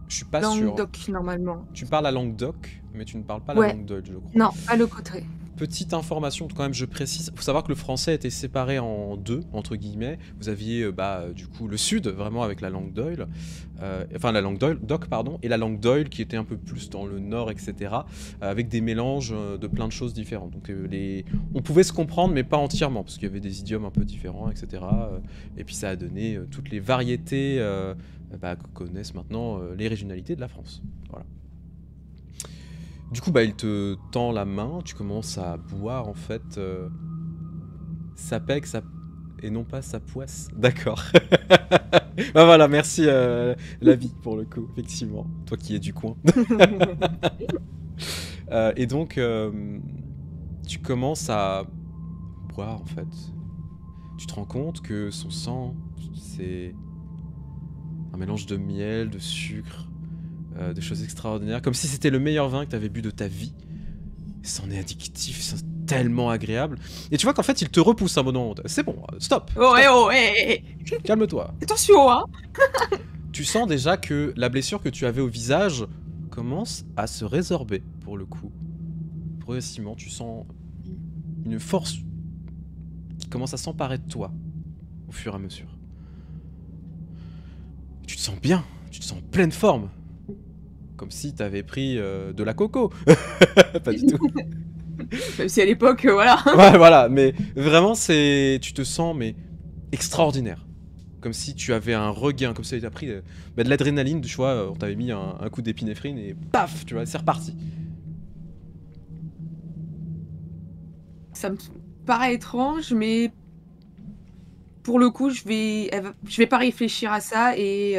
Je suis pas Langue sûr. doc, normalement. Tu parles la langue doc, mais tu ne parles pas la Ouais. langue Doyle, je crois. Non, pas le côté. Petite information, quand même, je précise. Il faut savoir que le français était séparé en 2, entre guillemets. Vous aviez, du coup, le sud, vraiment avec la langue Doyle. Enfin, la langue Doyle, doc, pardon. Et la langue Doyle, qui était un peu plus dans le nord, etc. Avec des mélanges de plein de choses différentes. Donc, on pouvait se comprendre, mais pas entièrement, parce qu'il y avait des idiomes un peu différents, etc. Et puis, ça a donné toutes les variétés que connaissent maintenant les régionalités de la France. Voilà. Du coup, il te tend la main, tu commences à boire en fait sa pègue, et non pas sa poisse. D'accord. Bah voilà, merci la vie pour le coup, effectivement. Toi qui es du coin. Et donc, tu commences à boire en fait. Tu te rends compte que son sang, c'est un mélange de miel, de sucre, de choses extraordinaires, comme si c'était le meilleur vin que tu avais bu de ta vie. C'en est addictif, c'est tellement agréable. Et tu vois qu'en fait, il te repousse un moment. C'est bon, stop. Oh, stop. Calme-toi. Calme-toi. Attention, hein. Tu sens déjà que la blessure que tu avais au visage commence à se résorber, pour le coup. Progressivement, tu sens une force qui commence à s'emparer de toi, au fur et à mesure. Tu te sens bien, tu te sens en pleine forme. Comme si t'avais pris de la coco. Pas du tout. Même si à l'époque, voilà. Ouais, voilà, mais vraiment, tu te sens mais extraordinaire. Comme si tu avais un regain, comme si tu avais pris de l'adrénaline, tu vois, on t'avait mis un coup d'épinéphrine et paf, tu vois, c'est reparti. Ça me paraît étrange, mais pour le coup, je vais pas réfléchir à ça et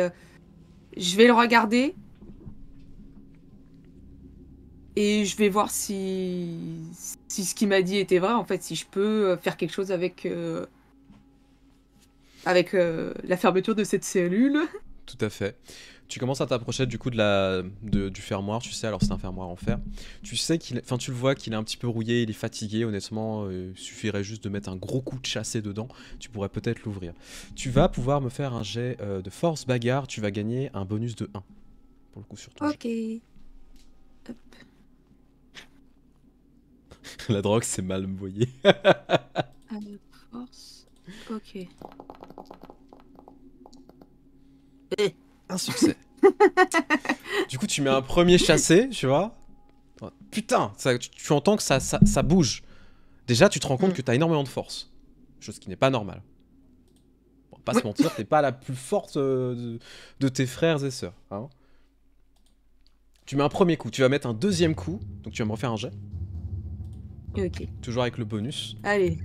je vais le regarder. Et je vais voir si ce qu'il m'a dit était vrai, en fait, si je peux faire quelque chose avec la fermeture de cette cellule. Tout à fait. Tu commences à t'approcher du coup du fermoir, tu sais, alors c'est un fermoir en fer. Tu sais tu le vois qu'il est un petit peu rouillé, il est fatigué, honnêtement, il suffirait juste de mettre un gros coup de chassé dedans, tu pourrais peut-être l'ouvrir. Tu vas pouvoir me faire un jet de force bagarre, tu vas gagner un bonus de 1, pour le coup sur ton jet. Hop. La drogue, c'est mal, vous voyez. Force. Ok. Un succès. Du coup, tu mets un premier chassé, tu vois. Oh, putain, tu entends que ça bouge. Déjà, tu te rends compte que t'as énormément de force. Chose qui n'est pas normale. Bon, pas se mentir, t'es pas la plus forte de tes frères et sœurs. Hein. Tu mets un premier coup, tu vas mettre un deuxième coup. Donc tu vas me refaire un jet. Ok. Toujours avec le bonus. Allez.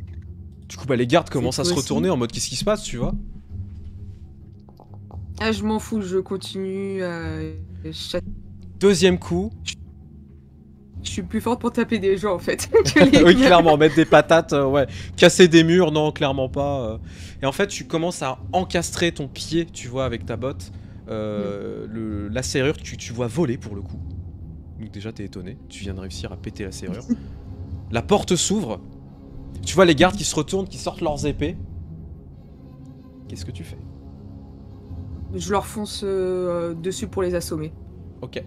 Du coup, les gardes commencent à se retourner en mode qu'est-ce qui se passe, tu vois. Ah, je m'en fous, je continue. Deuxième coup. Je suis plus forte pour taper des gens en fait. Oui, clairement, mettre des patates, ouais. Casser des murs, non, clairement pas. Et en fait, tu commences à encastrer ton pied, tu vois, avec ta botte. La serrure, tu vois voler pour le coup. Donc déjà, t'es étonné. Tu viens de réussir à péter la serrure. La porte s'ouvre. Tu vois les gardes qui se retournent, qui sortent leurs épées. Qu'est-ce que tu fais? Je leur fonce dessus pour les assommer. Ok.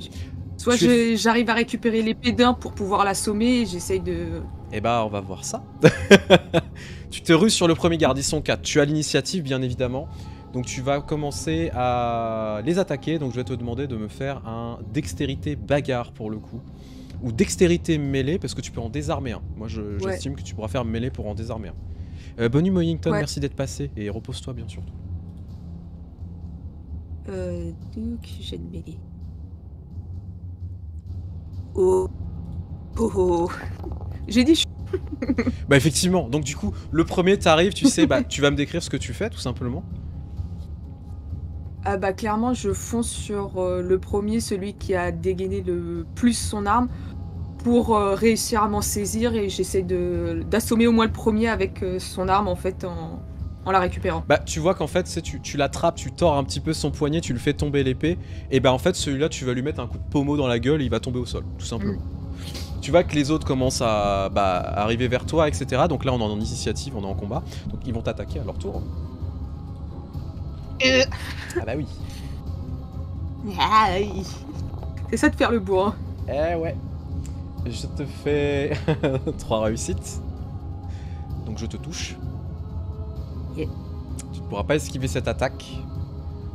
Soit j'arrive à récupérer l'épée d'un pour pouvoir l'assommer et j'essaye de... Eh bah, on va voir ça. Tu te ruses sur le premier garde, ils sont 4. Tu as l'initiative, bien évidemment. Donc tu vas commencer à les attaquer. Donc je vais te demander de me faire un dextérité bagarre pour le coup. Ou dextérité mêlée, parce que tu peux en désarmer un. Moi, j'estime que tu pourras faire mêlée pour en désarmer un. Bonnie Moyington, merci d'être passé. Et repose-toi, bien sûr. Donc, j'ai une mêlée. Oh. Oh. J'ai dit Bah effectivement, donc du coup, le premier t'arrive, tu sais, bah tu vas me décrire ce que tu fais tout simplement. Ah bah clairement, je fonce sur le premier, celui qui a dégainé le plus son arme, pour réussir à m'en saisir et j'essaie d'assommer au moins le premier avec son arme en fait en la récupérant. Bah tu vois qu'en fait, tu l'attrapes, tu tords un petit peu son poignet, tu le fais tomber l'épée, et bah en fait celui-là tu vas lui mettre un coup de pommeau dans la gueule et il va tomber au sol, tout simplement. Tu vois que les autres commencent à arriver vers toi, etc. Donc là on est en initiative, on est en combat, donc ils vont t'attaquer à leur tour. Ah bah oui. C'est ça de faire le bourrin. Eh ouais. Je te fais 3 réussites. Donc je te touche. Yeah. Tu ne pourras pas esquiver cette attaque.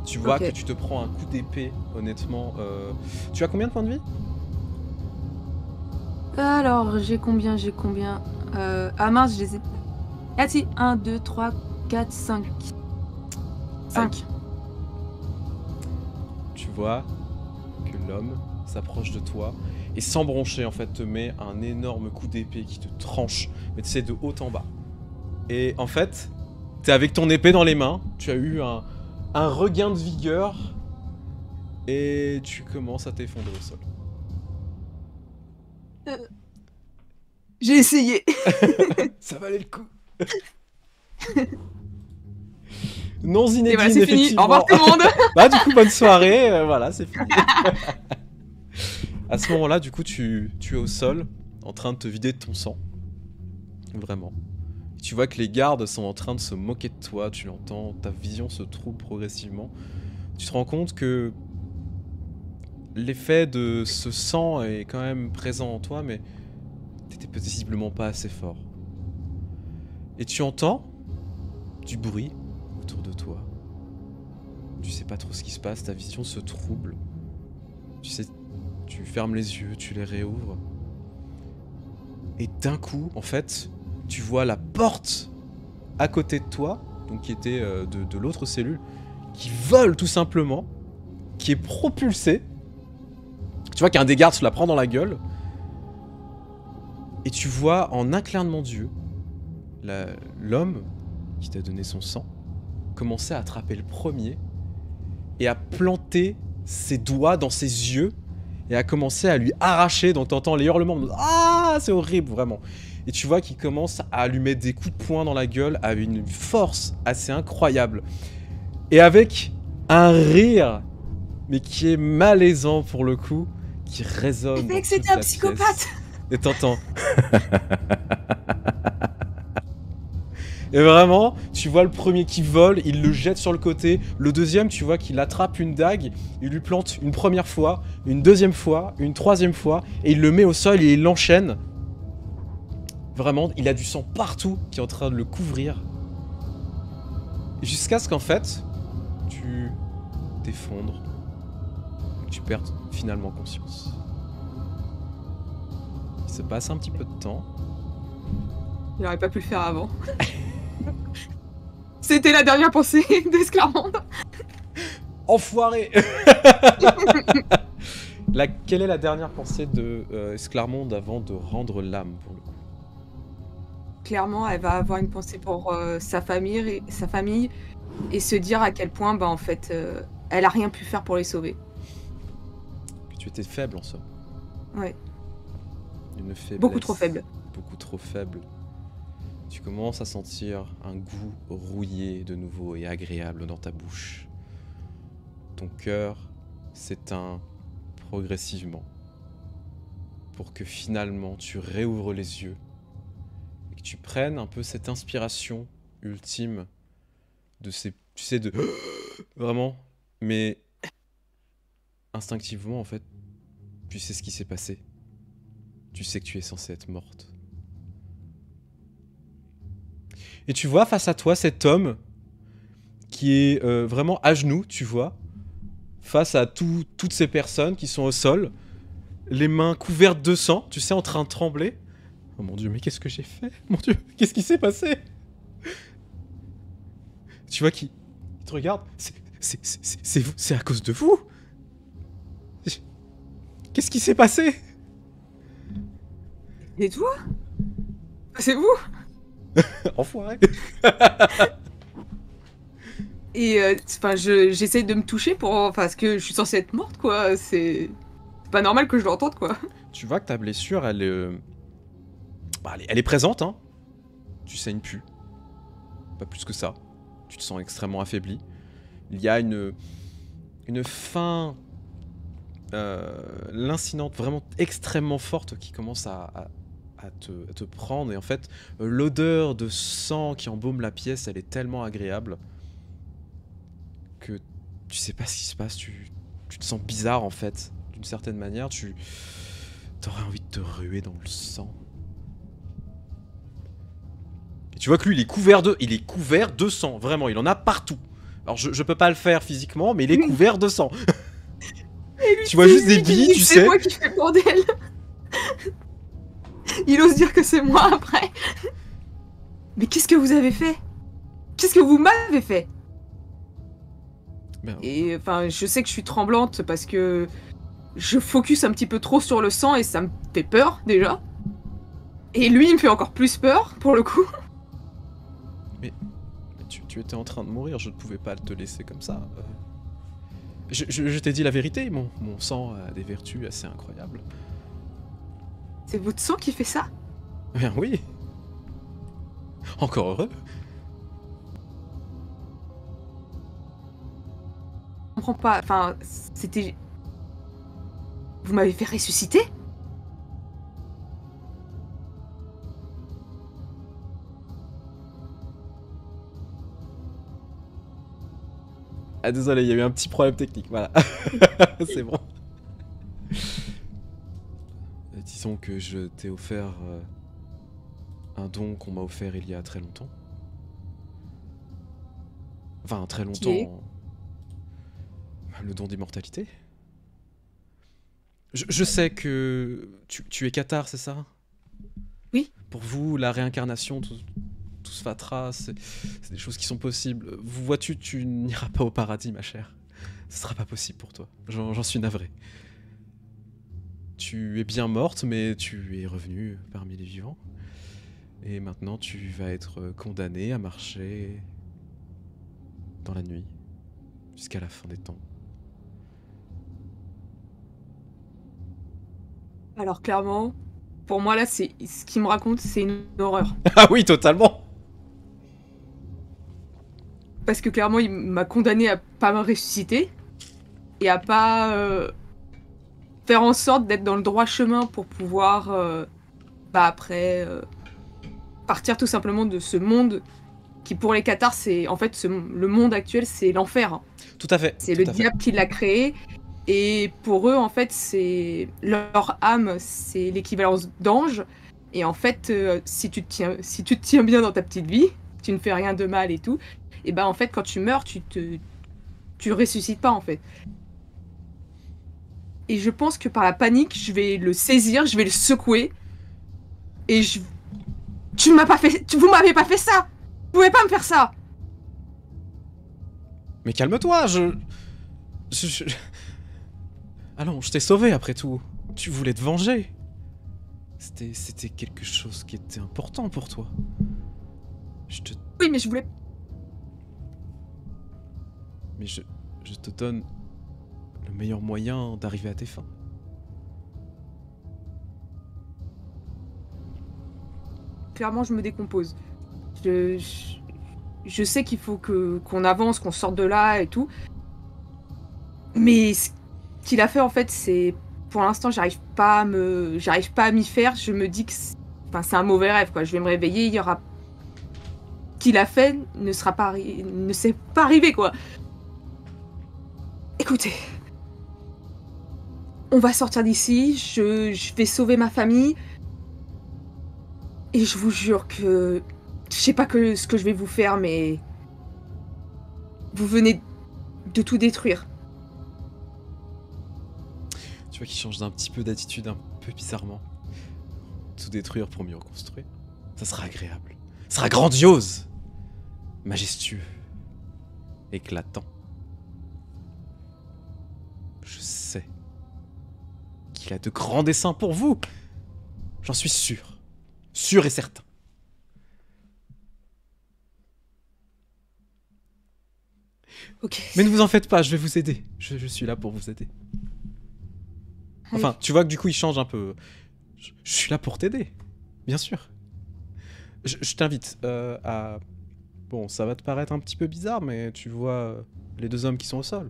Tu vois Ok. que tu te prends un coup d'épée, honnêtement. Tu as combien de points de vie? Alors, j'ai combien? Ah mince, je les ai... Ah si, 1, 2, 3, 4, 5. 5. Tu vois que l'homme s'approche de toi et sans broncher en fait te met un énorme coup d'épée qui te tranche, mais tu sais de haut en bas. Et en fait, t'es avec ton épée dans les mains, tu as eu un regain de vigueur et tu commences à t'effondrer au sol. J'ai essayé. Ça valait le coup. Non Zinedine, Et voilà, c'est fini. Au effectivement. revoir tout le monde. Bah du coup, bonne soirée, voilà, c'est fini. À ce moment-là, du coup, tu es au sol, en train de te vider de ton sang. Vraiment. Tu vois que les gardes sont en train de se moquer de toi, tu l'entends, ta vision se trouble progressivement. Tu te rends compte que l'effet de ce sang est quand même présent en toi, mais t'étais visiblement pas assez fort. Et tu entends du bruit autour de toi. Tu sais pas trop ce qui se passe, ta vision se trouble. Tu sais, tu fermes les yeux, tu les réouvres. Et d'un coup, en fait, tu vois la porte à côté de toi, donc qui était de l'autre cellule, qui vole tout simplement, qui est propulsée. Tu vois qu'un des gardes se la prend dans la gueule. Et tu vois en un clignement d'yeux, l'homme qui t'a donné son sang commencer à attraper le premier et à planter ses doigts dans ses yeux et à commencer à lui arracher. Donc t'entends les hurlements. Ah, c'est horrible, vraiment. Et tu vois qu'il commence à lui mettre des coups de poing dans la gueule avec une force assez incroyable. Et avec un rire, mais qui est malaisant pour le coup, qui résonne dans Mec, toute c'était un la psychopathe. pièce. Et t'entends. Et vraiment, tu vois le premier qui vole, il le jette sur le côté. Le deuxième, tu vois qu'il attrape une dague, il lui plante une première fois, une deuxième fois, une troisième fois, et il le met au sol et il l'enchaîne. Vraiment, il a du sang partout qui est en train de le couvrir. Jusqu'à ce qu'en fait, tu t'effondres, que tu perdes finalement conscience. Il se passe un petit peu de temps. Il aurait pas pu le faire avant. C'était la dernière pensée d'Esclarmonde. Enfoiré. Quelle est la dernière pensée de Esclarmonde avant de rendre l'âme pour le coup? Clairement, elle va avoir une pensée pour sa famille et se dire à quel point, bah en fait, elle a rien pu faire pour les sauver. Que tu étais faible en somme. Ouais. Une faiblesse. Beaucoup trop faible. Beaucoup trop faible. Tu commences à sentir un goût rouillé de nouveau et agréable dans ta bouche. Ton cœur s'éteint progressivement pour que finalement tu réouvres les yeux et que tu prennes un peu cette inspiration ultime de ces... Tu sais, de... Vraiment. Mais instinctivement, en fait, tu sais ce qui s'est passé. Tu sais que tu es censée être morte. Et tu vois face à toi cet homme qui est vraiment à genoux, tu vois, face à toutes ces personnes qui sont au sol, les mains couvertes de sang, tu sais, en train de trembler. Oh mon Dieu, mais qu'est-ce que j'ai fait? Mon Dieu, qu'est-ce qui s'est passé? Tu vois qu'il te regarde. C'est à cause de vous? Qu'est-ce qui s'est passé? Et toi? C'est vous. Enfoiré. Et enfin, j'essaie de me toucher parce que je suis censée être morte, quoi. C'est pas normal que je l'entende, quoi. Tu vois que ta blessure, elle est présente, hein. Tu saignes plus. Pas plus que ça. Tu te sens extrêmement affaibli. Il y a une faim lancinante, vraiment extrêmement forte qui commence à te prendre. Et en fait, l'odeur de sang qui embaume la pièce, elle est tellement agréable que tu sais pas ce qui se passe. Tu te sens bizarre, en fait. D'une certaine manière, t'aurais envie de te ruer dans le sang. Et tu vois que lui, il est couvert de sang. Vraiment, il en a partout. Alors, je peux pas le faire physiquement, mais il est couvert de sang. Tu vois juste des billes, tu sais. C'est moi qui fais le bordel. Il ose dire que c'est moi après. Mais qu'est-ce que vous avez fait? Qu'est-ce que vous m'avez fait? Merde. Et enfin, je sais que je suis tremblante parce que je focus un petit peu trop sur le sang et ça me fait peur déjà. Et lui, il me fait encore plus peur pour le coup. Mais tu étais en train de mourir, je ne pouvais pas te laisser comme ça. Je t'ai dit la vérité, mon sang a des vertus assez incroyables. C'est votre sang qui fait ça? Eh bien oui. Encore heureux. Je comprends pas, enfin, c'était... Vous m'avez fait ressusciter? Ah désolé, il y a eu un petit problème technique, voilà. C'est bon. Disons que je t'ai offert un don qu'on m'a offert il y a très longtemps. Enfin, très longtemps. Qui est Le don d'immortalité. Je sais que tu es cathare, c'est ça? Oui. Pour vous, la réincarnation, tout ce fatras, c'est des choses qui sont possibles. Vois-tu, tu n'iras pas au paradis, ma chère. Ce sera pas possible pour toi. J'en suis navré. Tu es bien morte, mais tu es revenue parmi les vivants. Et maintenant, tu vas être condamnée à marcher dans la nuit, jusqu'à la fin des temps. Alors clairement, pour moi là, c'est ce qu'il me raconte, c'est une horreur. Ah oui, totalement. Parce que clairement, il m'a condamné à pas me ressusciter et à pas faire en sorte d'être dans le droit chemin pour pouvoir, après, partir tout simplement de ce monde qui, pour les cathares, c'est en fait le monde actuel, c'est l'enfer. Hein. Tout à fait. C'est le diable qui l'a créé. Et pour eux, en fait, c'est leur âme, c'est l'équivalence d'ange. Et en fait, si tu te tiens bien dans ta petite vie, tu ne fais rien de mal et tout, et ben en fait, quand tu meurs, tu ressuscites pas en fait. Et je pense que par la panique, je vais le saisir, je vais le secouer, et vous m'avez pas fait ça. Vous pouvez pas me faire ça. Mais calme-toi, Allons, je t'ai sauvé après tout. Tu voulais te venger. C'était quelque chose qui était important pour toi. Oui, mais je voulais... Mais je te donne le meilleur moyen d'arriver à tes fins. Clairement, je me décompose. Je sais qu'il faut qu'on avance, qu'on sorte de là et tout. Mais ce qu'il a fait, en fait, c'est... Pour l'instant, j'arrive pas à m'y faire. Je me dis que c'est un mauvais rêve, quoi. Je vais me réveiller, il y aura... Ce qu'il a fait ne s'est pas arrivé, quoi. Écoutez. On va sortir d'ici. Je vais sauver ma famille. Et je vous jure que... Je sais pas ce que je vais vous faire, mais... Vous venez de tout détruire. Tu vois qu'il change d'un petit peu d'attitude, un peu bizarrement. Tout détruire pour mieux reconstruire. Ça sera agréable. Ça sera grandiose. Majestueux. Éclatant. Je sais qu'il a de grands desseins pour vous. J'en suis sûr. Sûr et certain. Ok. Mais ne vous en faites pas, je vais vous aider. Je suis là pour vous aider. Enfin, tu vois que du coup, il change un peu. Je suis là pour t'aider, bien sûr. Je t'invite à... Bon, ça va te paraître un petit peu bizarre, mais tu vois les deux hommes qui sont au sol.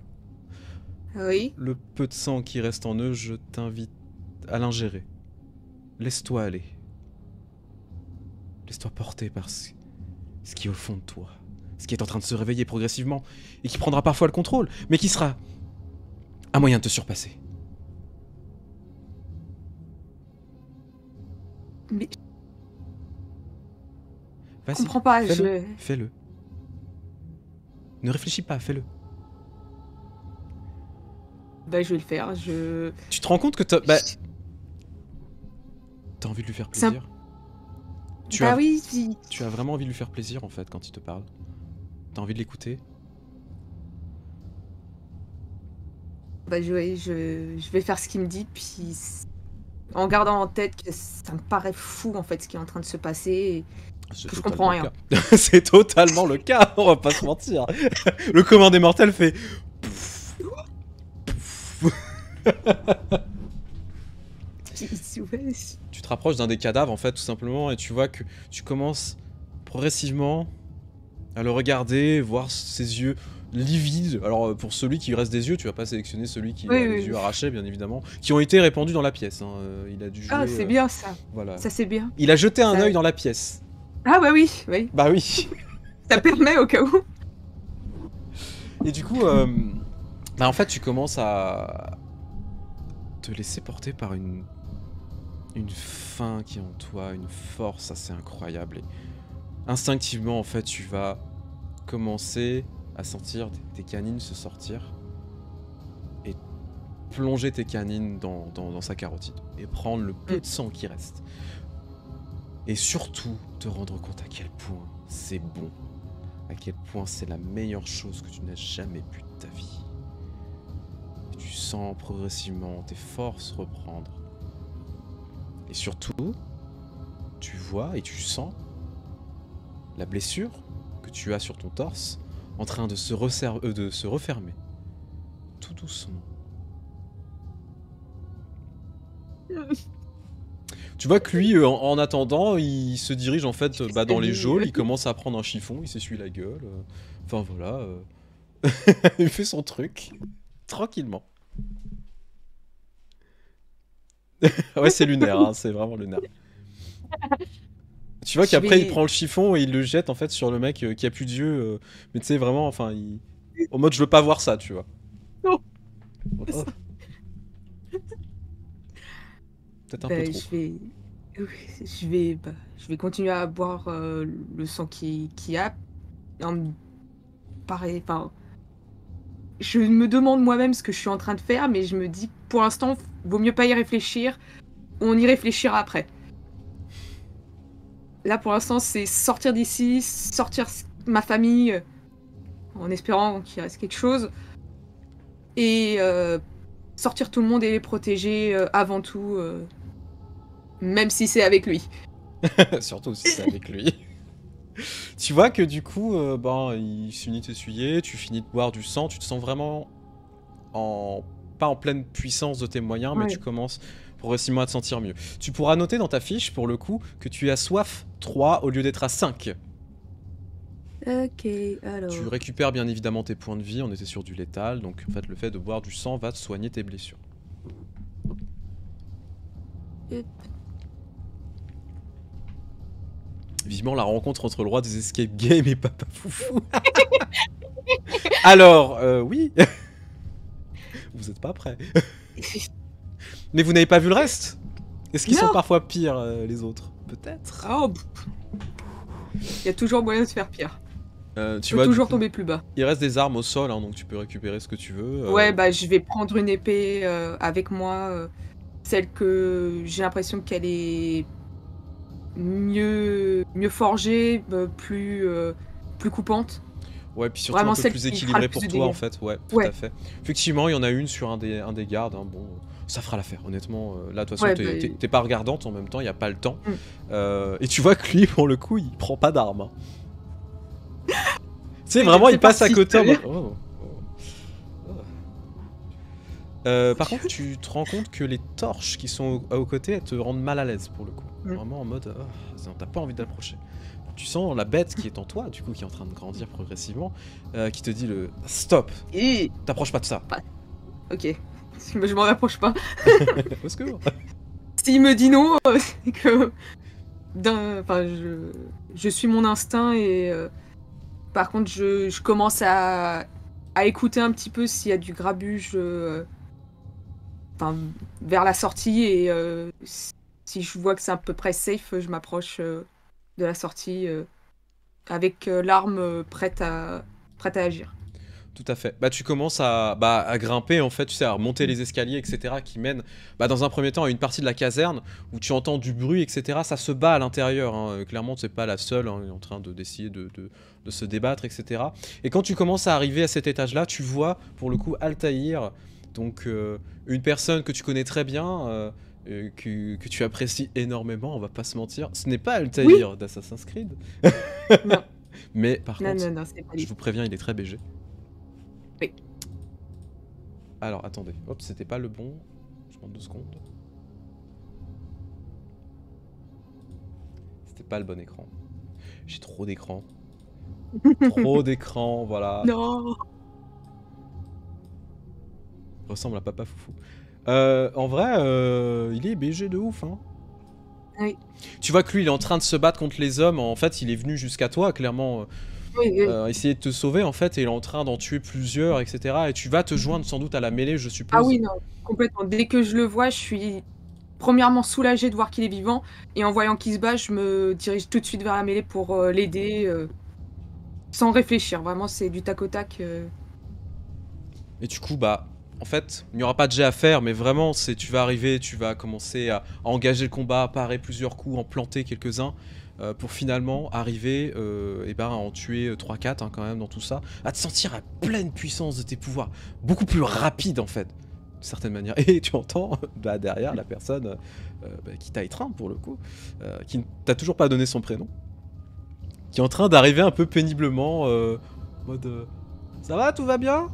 Oui. Le peu de sang qui reste en eux, je t'invite à l'ingérer. Laisse-toi aller. Laisse-toi porter par ce qui est au fond de toi. Ce qui est en train de se réveiller progressivement et qui prendra parfois le contrôle, mais qui sera un moyen de te surpasser. Mais je Vas-y, comprends pas, fais-le, fais-le. Ne réfléchis pas, fais-le. Bah, je vais le faire, Tu te rends compte que t'as... Bah... T'as envie de lui faire plaisir. Bah oui, si. Tu as vraiment envie de lui faire plaisir, en fait, quand il te parle. T'as envie de l'écouter. Bah, je vais faire ce qu'il me dit, puis en gardant en tête que ça me paraît fou, en fait, ce qui est en train de se passer, et que je comprends rien. C'est totalement le cas, on va pas se mentir. Le commun des mortels fait... Tu te rapproches d'un des cadavres, en fait, tout simplement, et tu vois que tu commences progressivement à le regarder, voir ses yeux livides. Alors, pour celui qui reste des yeux, tu vas pas sélectionner celui qui a les yeux arrachés, bien évidemment, qui ont été répandus dans la pièce. Hein. Il a dû jouer... Ah, c'est bien, ça. Voilà. Ça, c'est bien. Il a jeté un œil dans la pièce. Ah bah oui, oui. Bah oui. Ça permet au cas où. Et du coup, bah en fait, tu commences à te laisser porter par une faim qui est en toi, une force assez incroyable. Et instinctivement, en fait, tu vas commencer à sentir tes canines se sortir et plonger tes canines dans sa carotide et prendre le peu de sang qui reste. Et surtout, te rendre compte à quel point c'est bon, à quel point c'est la meilleure chose que tu n'as jamais bu de ta vie. Et tu sens progressivement tes forces reprendre. Et surtout, tu vois et tu sens la blessure que tu as sur ton torse en train de se refermer. Tout doucement. Tu vois que lui, en attendant, il se dirige en fait dans les geôles, il commence à prendre un chiffon, il s'essuie la gueule. Enfin voilà. Il fait son truc. Tranquillement. Ouais, c'est lunaire, hein, c'est vraiment lunaire. Tu vois qu'après il prend le chiffon et il le jette en fait sur le mec qui a plus d'yeux. Mais tu sais, vraiment, enfin, en mode je veux pas voir ça, tu vois. Non. Oh. Peut-être un peu trop. Je vais continuer à boire le sang qui a. Pareil, enfin, je me demande moi-même ce que je suis en train de faire, mais je me dis, pour l'instant, vaut mieux pas y réfléchir. On y réfléchira après. Là, pour l'instant, c'est sortir d'ici, sortir ma famille, en espérant qu'il reste quelque chose, et sortir tout le monde et les protéger avant tout, même si c'est avec lui. Surtout si c'est avec lui. Tu vois que du coup, il finit de t'essuyer, tu finis de boire du sang, tu te sens vraiment pas en pleine puissance de tes moyens, mais tu commences progressivement à te sentir mieux. Tu pourras noter dans ta fiche, pour le coup, que tu as soif 3 au lieu d'être à 5. Ok, alors... Tu récupères bien évidemment tes points de vie, on était sur du létal, donc en fait le fait de boire du sang va te soigner tes blessures. Vivement la rencontre entre le roi des escape games et Papa Foufou. Alors, oui. Vous êtes pas prêts. Mais vous n'avez pas vu le reste? Est-ce qu'ils sont parfois pires, les autres? Peut-être. Oh, il y a toujours moyen de se faire pire. Tu vas toujours tomber plus bas. Il reste des armes au sol, hein, donc tu peux récupérer ce que tu veux. Ouais, bah je vais prendre une épée avec moi, celle que j'ai l'impression qu'elle est mieux forgée, plus coupante. Ouais, puis surtout vraiment un peu plus équilibrée pour toi en fait, ouais, tout à fait. Effectivement, il y en a une sur un des gardes, hein. Bon, ça fera l'affaire, honnêtement. Là, de toute façon, t'es pas regardante en même temps, il n'y a pas le temps. Et tu vois que lui, pour le coup, il prend pas d'armes. Hein. Tu sais, vraiment, il passe à côté en mode... Oh, Par contre, tu te rends compte que les torches qui sont aux côtés, elles te rendent mal à l'aise pour le coup. Vraiment en mode, t'as pas envie d'approcher. Tu sens la bête qui est en toi, du coup, qui est en train de grandir progressivement, qui te dit le stop, Et... t'approches pas de ça. Ok, je m'en rapproche pas. Au secours. S'il me dit non, c'est que... Enfin, je suis mon instinct et... par contre, je commence à écouter un petit peu s'il y a du grabuge vers la sortie et si je vois que c'est à peu près safe, je m'approche de la sortie avec l'arme prête à agir. Tout à fait. Bah tu commences à grimper en fait, tu sais, à remonter les escaliers, etc. qui mènent dans un premier temps à une partie de la caserne où tu entends du bruit, etc. Ça se bat à l'intérieur, hein. Clairement c'est pas la seule, hein, en train d'essayer de se débattre, etc. Et quand tu commences à arriver à cet étage-là, tu vois pour le coup Altaïr, donc une personne que tu connais très bien, que tu apprécies énormément, on va pas se mentir. Ce n'est pas Altaïr d'Assassin's Creed. Non. Mais par contre, Non, c'est pas je vous préviens, il est très BG. Oui. Alors, attendez. Hop, c'était pas le bon. Je prends 2 secondes. C'était pas le bon écran. J'ai trop d'écran. Trop d'écran, voilà. Non. Ressemble à Papa Foufou. En vrai, il est BG de ouf, hein. Oui. Tu vois que lui, il est en train de se battre contre les hommes. En fait, il est venu jusqu'à toi, clairement. Oui. Essayer de te sauver en fait, et il est en train d'en tuer plusieurs, etc. Et tu vas te joindre sans doute à la mêlée, je suppose. Ah oui, non, complètement. Dès que je le vois, je suis premièrement soulagée de voir qu'il est vivant, et en voyant qu'il se bat, je me dirige tout de suite vers la mêlée pour l'aider, sans réfléchir. Vraiment, c'est du tac au tac. Et du coup, en fait, il n'y aura pas de jet à faire, mais vraiment, tu vas arriver, tu vas commencer à engager le combat, à parer plusieurs coups, en planter quelques-uns. Pour finalement arriver à en tuer 3-4 hein, quand même dans tout ça, à te sentir à pleine puissance de tes pouvoirs, beaucoup plus rapide en fait, de certaine manière. Et tu entends derrière la personne qui t'a étreint pour le coup, qui ne t'a toujours pas donné son prénom, qui est en train d'arriver un peu péniblement, en mode ça va, tout va bien?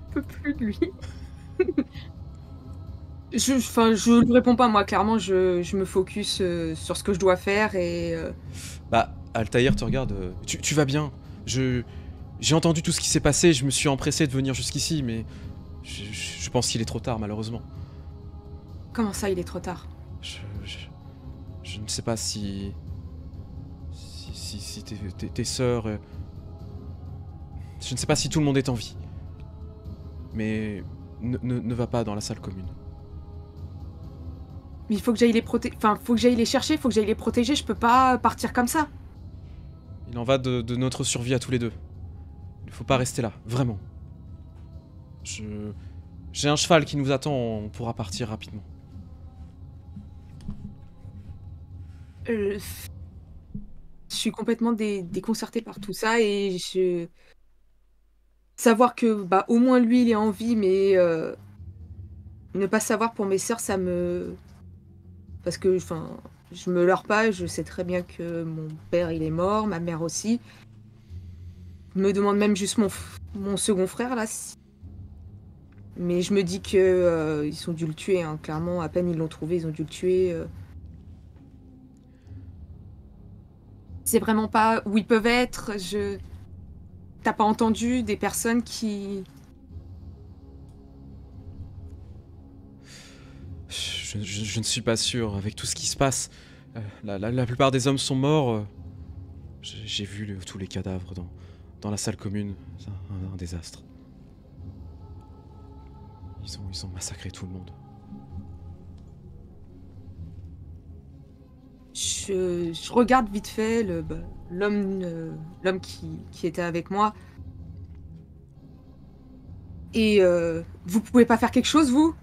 Je peux plus de lui. Je lui réponds pas, moi, clairement, je me focus sur ce que je dois faire et... Altaïr te regarde, tu vas bien, j'ai entendu tout ce qui s'est passé, je me suis empressé de venir jusqu'ici, mais je pense qu'il est trop tard, malheureusement. Comment ça, il est trop tard? Je ne sais pas si tes sœurs... je ne sais pas si tout le monde est en vie. Mais ne va pas dans la salle commune. Mais il faut que j'aille les faut que j'aille les chercher, faut que j'aille les protéger, je peux pas partir comme ça. Il en va de notre survie à tous les deux. Il ne faut pas rester là, vraiment. J'ai un cheval qui nous attend, on pourra partir rapidement. Je suis complètement déconcertée par tout ça et savoir que au moins lui il est en vie, mais ne pas savoir pour mes sœurs, ça me... Parce que je me leurre pas, je sais très bien que mon père il est mort, ma mère aussi. Je me demande même juste mon second frère là. Mais je me dis que ils ont dû le tuer, hein. Clairement, à peine ils l'ont trouvé, ils ont dû le tuer. C'est vraiment pas où ils peuvent être. T'as pas entendu des personnes qui... Je ne suis pas sûr, avec tout ce qui se passe. La plupart des hommes sont morts. J'ai vu tous les cadavres dans la salle commune. C'est un désastre. Ils ont massacré tout le monde. Je regarde vite fait l'homme qui était avec moi. Et vous pouvez pas faire quelque chose, vous?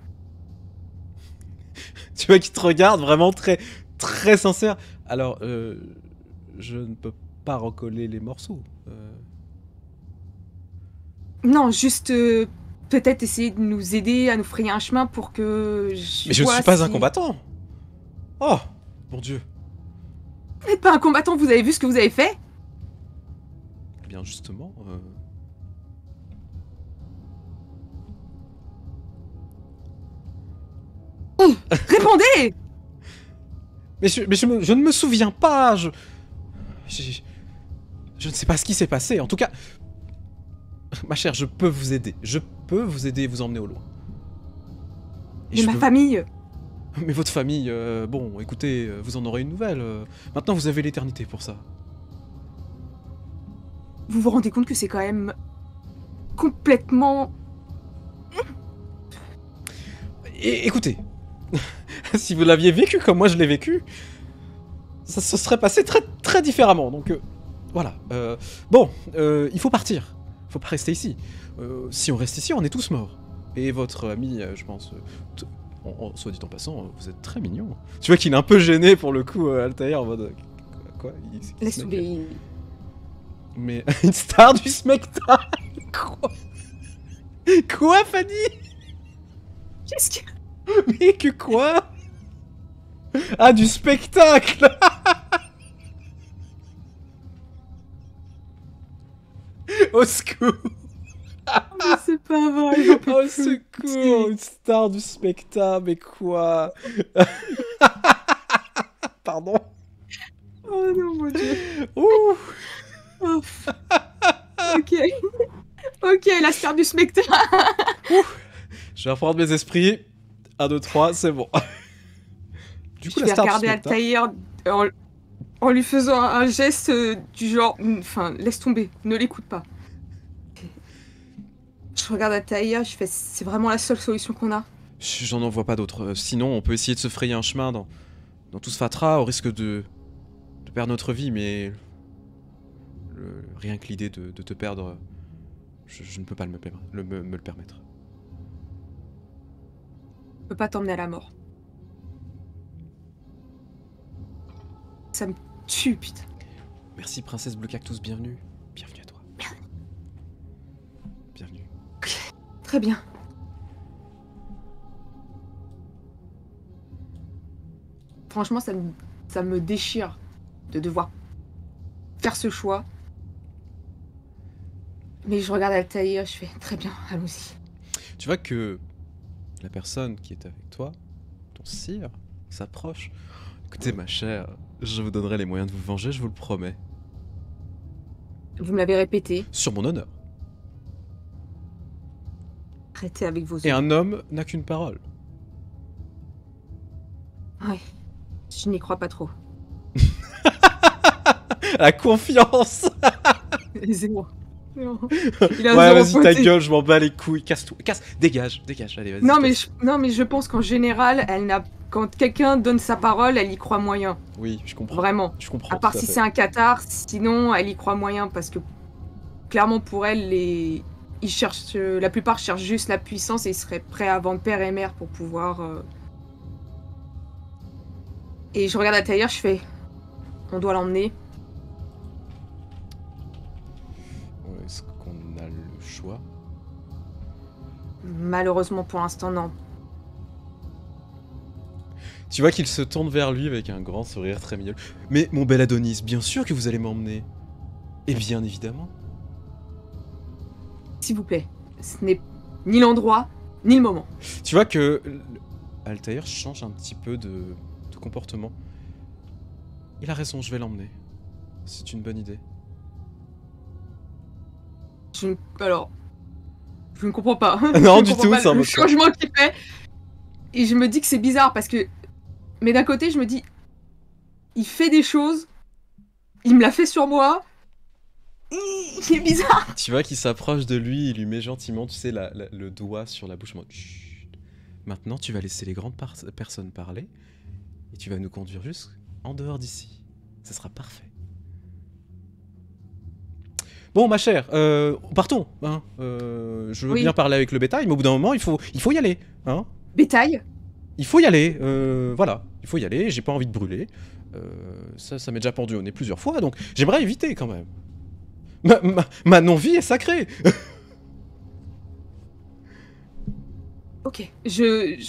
Tu vois qu'il te regarde vraiment très, très sincère. Alors, je ne peux pas recoller les morceaux. Non, juste peut-être essayer de nous aider à nous frayer un chemin pour que Mais je ne suis pas un combattant. Oh, mon Dieu. Vous n'êtes pas un combattant, vous avez vu ce que vous avez fait? Eh bien, justement... Répondez! Mais je ne me souviens pas, je ne sais pas ce qui s'est passé, en tout cas... Ma chère, je peux vous aider. Je peux vous aider et vous emmener au loin. Et ma famille? Mais votre famille, bon, écoutez, vous en aurez une nouvelle. Maintenant, vous avez l'éternité pour ça. Vous vous rendez compte que c'est quand même... complètement... Écoutez, si vous l'aviez vécu comme moi je l'ai vécu, ça se serait passé très, très différemment, donc... voilà. Bon, il faut partir. Faut pas rester ici. Si on reste ici, on est tous morts. Et votre ami, je pense... soit dit en passant, vous êtes très mignon. Tu vois qu'il est un peu gêné pour le coup, Altair, en mode... Quoi Laisse tomber. Mais une star du spectacle. Quoi, Fanny? Qu'est-ce que... Mais que quoi? Ah, du spectacle. Au secours. Mais c'est pas vrai, j'en peux Au plus. secours, une star du spectacle, mais quoi? Pardon. Oh non, mon Dieu. Ouh. Oh. Ok. Ok, la star du spectacle. Je vais reprendre mes esprits. 1, 2, 3, c'est bon. Du coup, Je la vais star du regarder spectacle... Altaïr en lui faisant un geste du genre... Enfin, laisse tomber, ne l'écoute pas. Je regarde Altaïr, je fais... C'est vraiment la seule solution qu'on a. J'en en vois pas d'autres. Sinon, on peut essayer de se frayer un chemin dans tout ce fatras, au risque de perdre notre vie, mais... rien que l'idée de te perdre... Je ne peux pas me le permettre. Je peux pas t'emmener à la mort. Ça me tue, putain. Merci, princesse Bleu Cactus, bienvenue. Bienvenue à toi. Bienvenue. Très bien. Franchement, ça me déchire de devoir faire ce choix. Mais je regarde Altaïr, je fais très bien, allons-y. Tu vois que la personne qui est avec toi, ton sire, s'approche. Écoutez, ma chère, je vous donnerai les moyens de vous venger, je vous le promets. Vous me l'avez répété. Sur mon honneur. Arrêtez avec vos Et un homme n'a qu'une parole. Ouais, je n'y crois pas trop. La confiance. Zéro. Non. Ouais, vas-y, ta gueule, je m'en bats les couilles. Casse-toi, dégage, allez, vas-y. Non, mais je pense qu'en général, quand quelqu'un donne sa parole, elle y croit moyen. Oui, je comprends. Vraiment. Je comprends. À part si c'est un cathare, sinon elle y croit moyen parce que clairement pour elle, ils cherchent, la plupart cherchent juste la puissance et ils seraient prêts à vendre père et mère pour pouvoir. Et je regarde Altaïr, je fais, on doit l'emmener. Est-ce qu'on a le choix? Malheureusement pour l'instant, non. Tu vois qu'il se tourne vers lui avec un grand sourire très mignon. Mais mon bel Adonis, bien sûr que vous allez m'emmener. Et bien évidemment. S'il vous plaît, ce n'est ni l'endroit, ni le moment. Tu vois que Altaïr change un petit peu de comportement. Il a raison, je vais l'emmener. C'est une bonne idée. Alors, je ne comprends pas. Non, du tout, c'est ça le changement qu'il fait. Et je me dis que c'est bizarre parce que... Mais d'un côté, je me dis... Il fait des choses... Il me l'a fait sur moi... Il est bizarre. Tu vois qu'il s'approche de lui, il lui met gentiment, tu sais, le doigt sur la bouche. Chut. Maintenant, tu vas laisser les grandes personnes parler. Et tu vas nous conduire juste en dehors d'ici. Ça sera parfait. Bon, ma chère, partons. Hein. Je veux bien parler avec le bétail, mais au bout d'un moment, il faut y aller. Hein. Bétail? Il faut y aller. Voilà, il faut y aller. J'ai pas envie de brûler. Ça m'est déjà pendu au nez plusieurs fois, donc j'aimerais éviter quand même. Ma non-vie est sacrée. Ok, je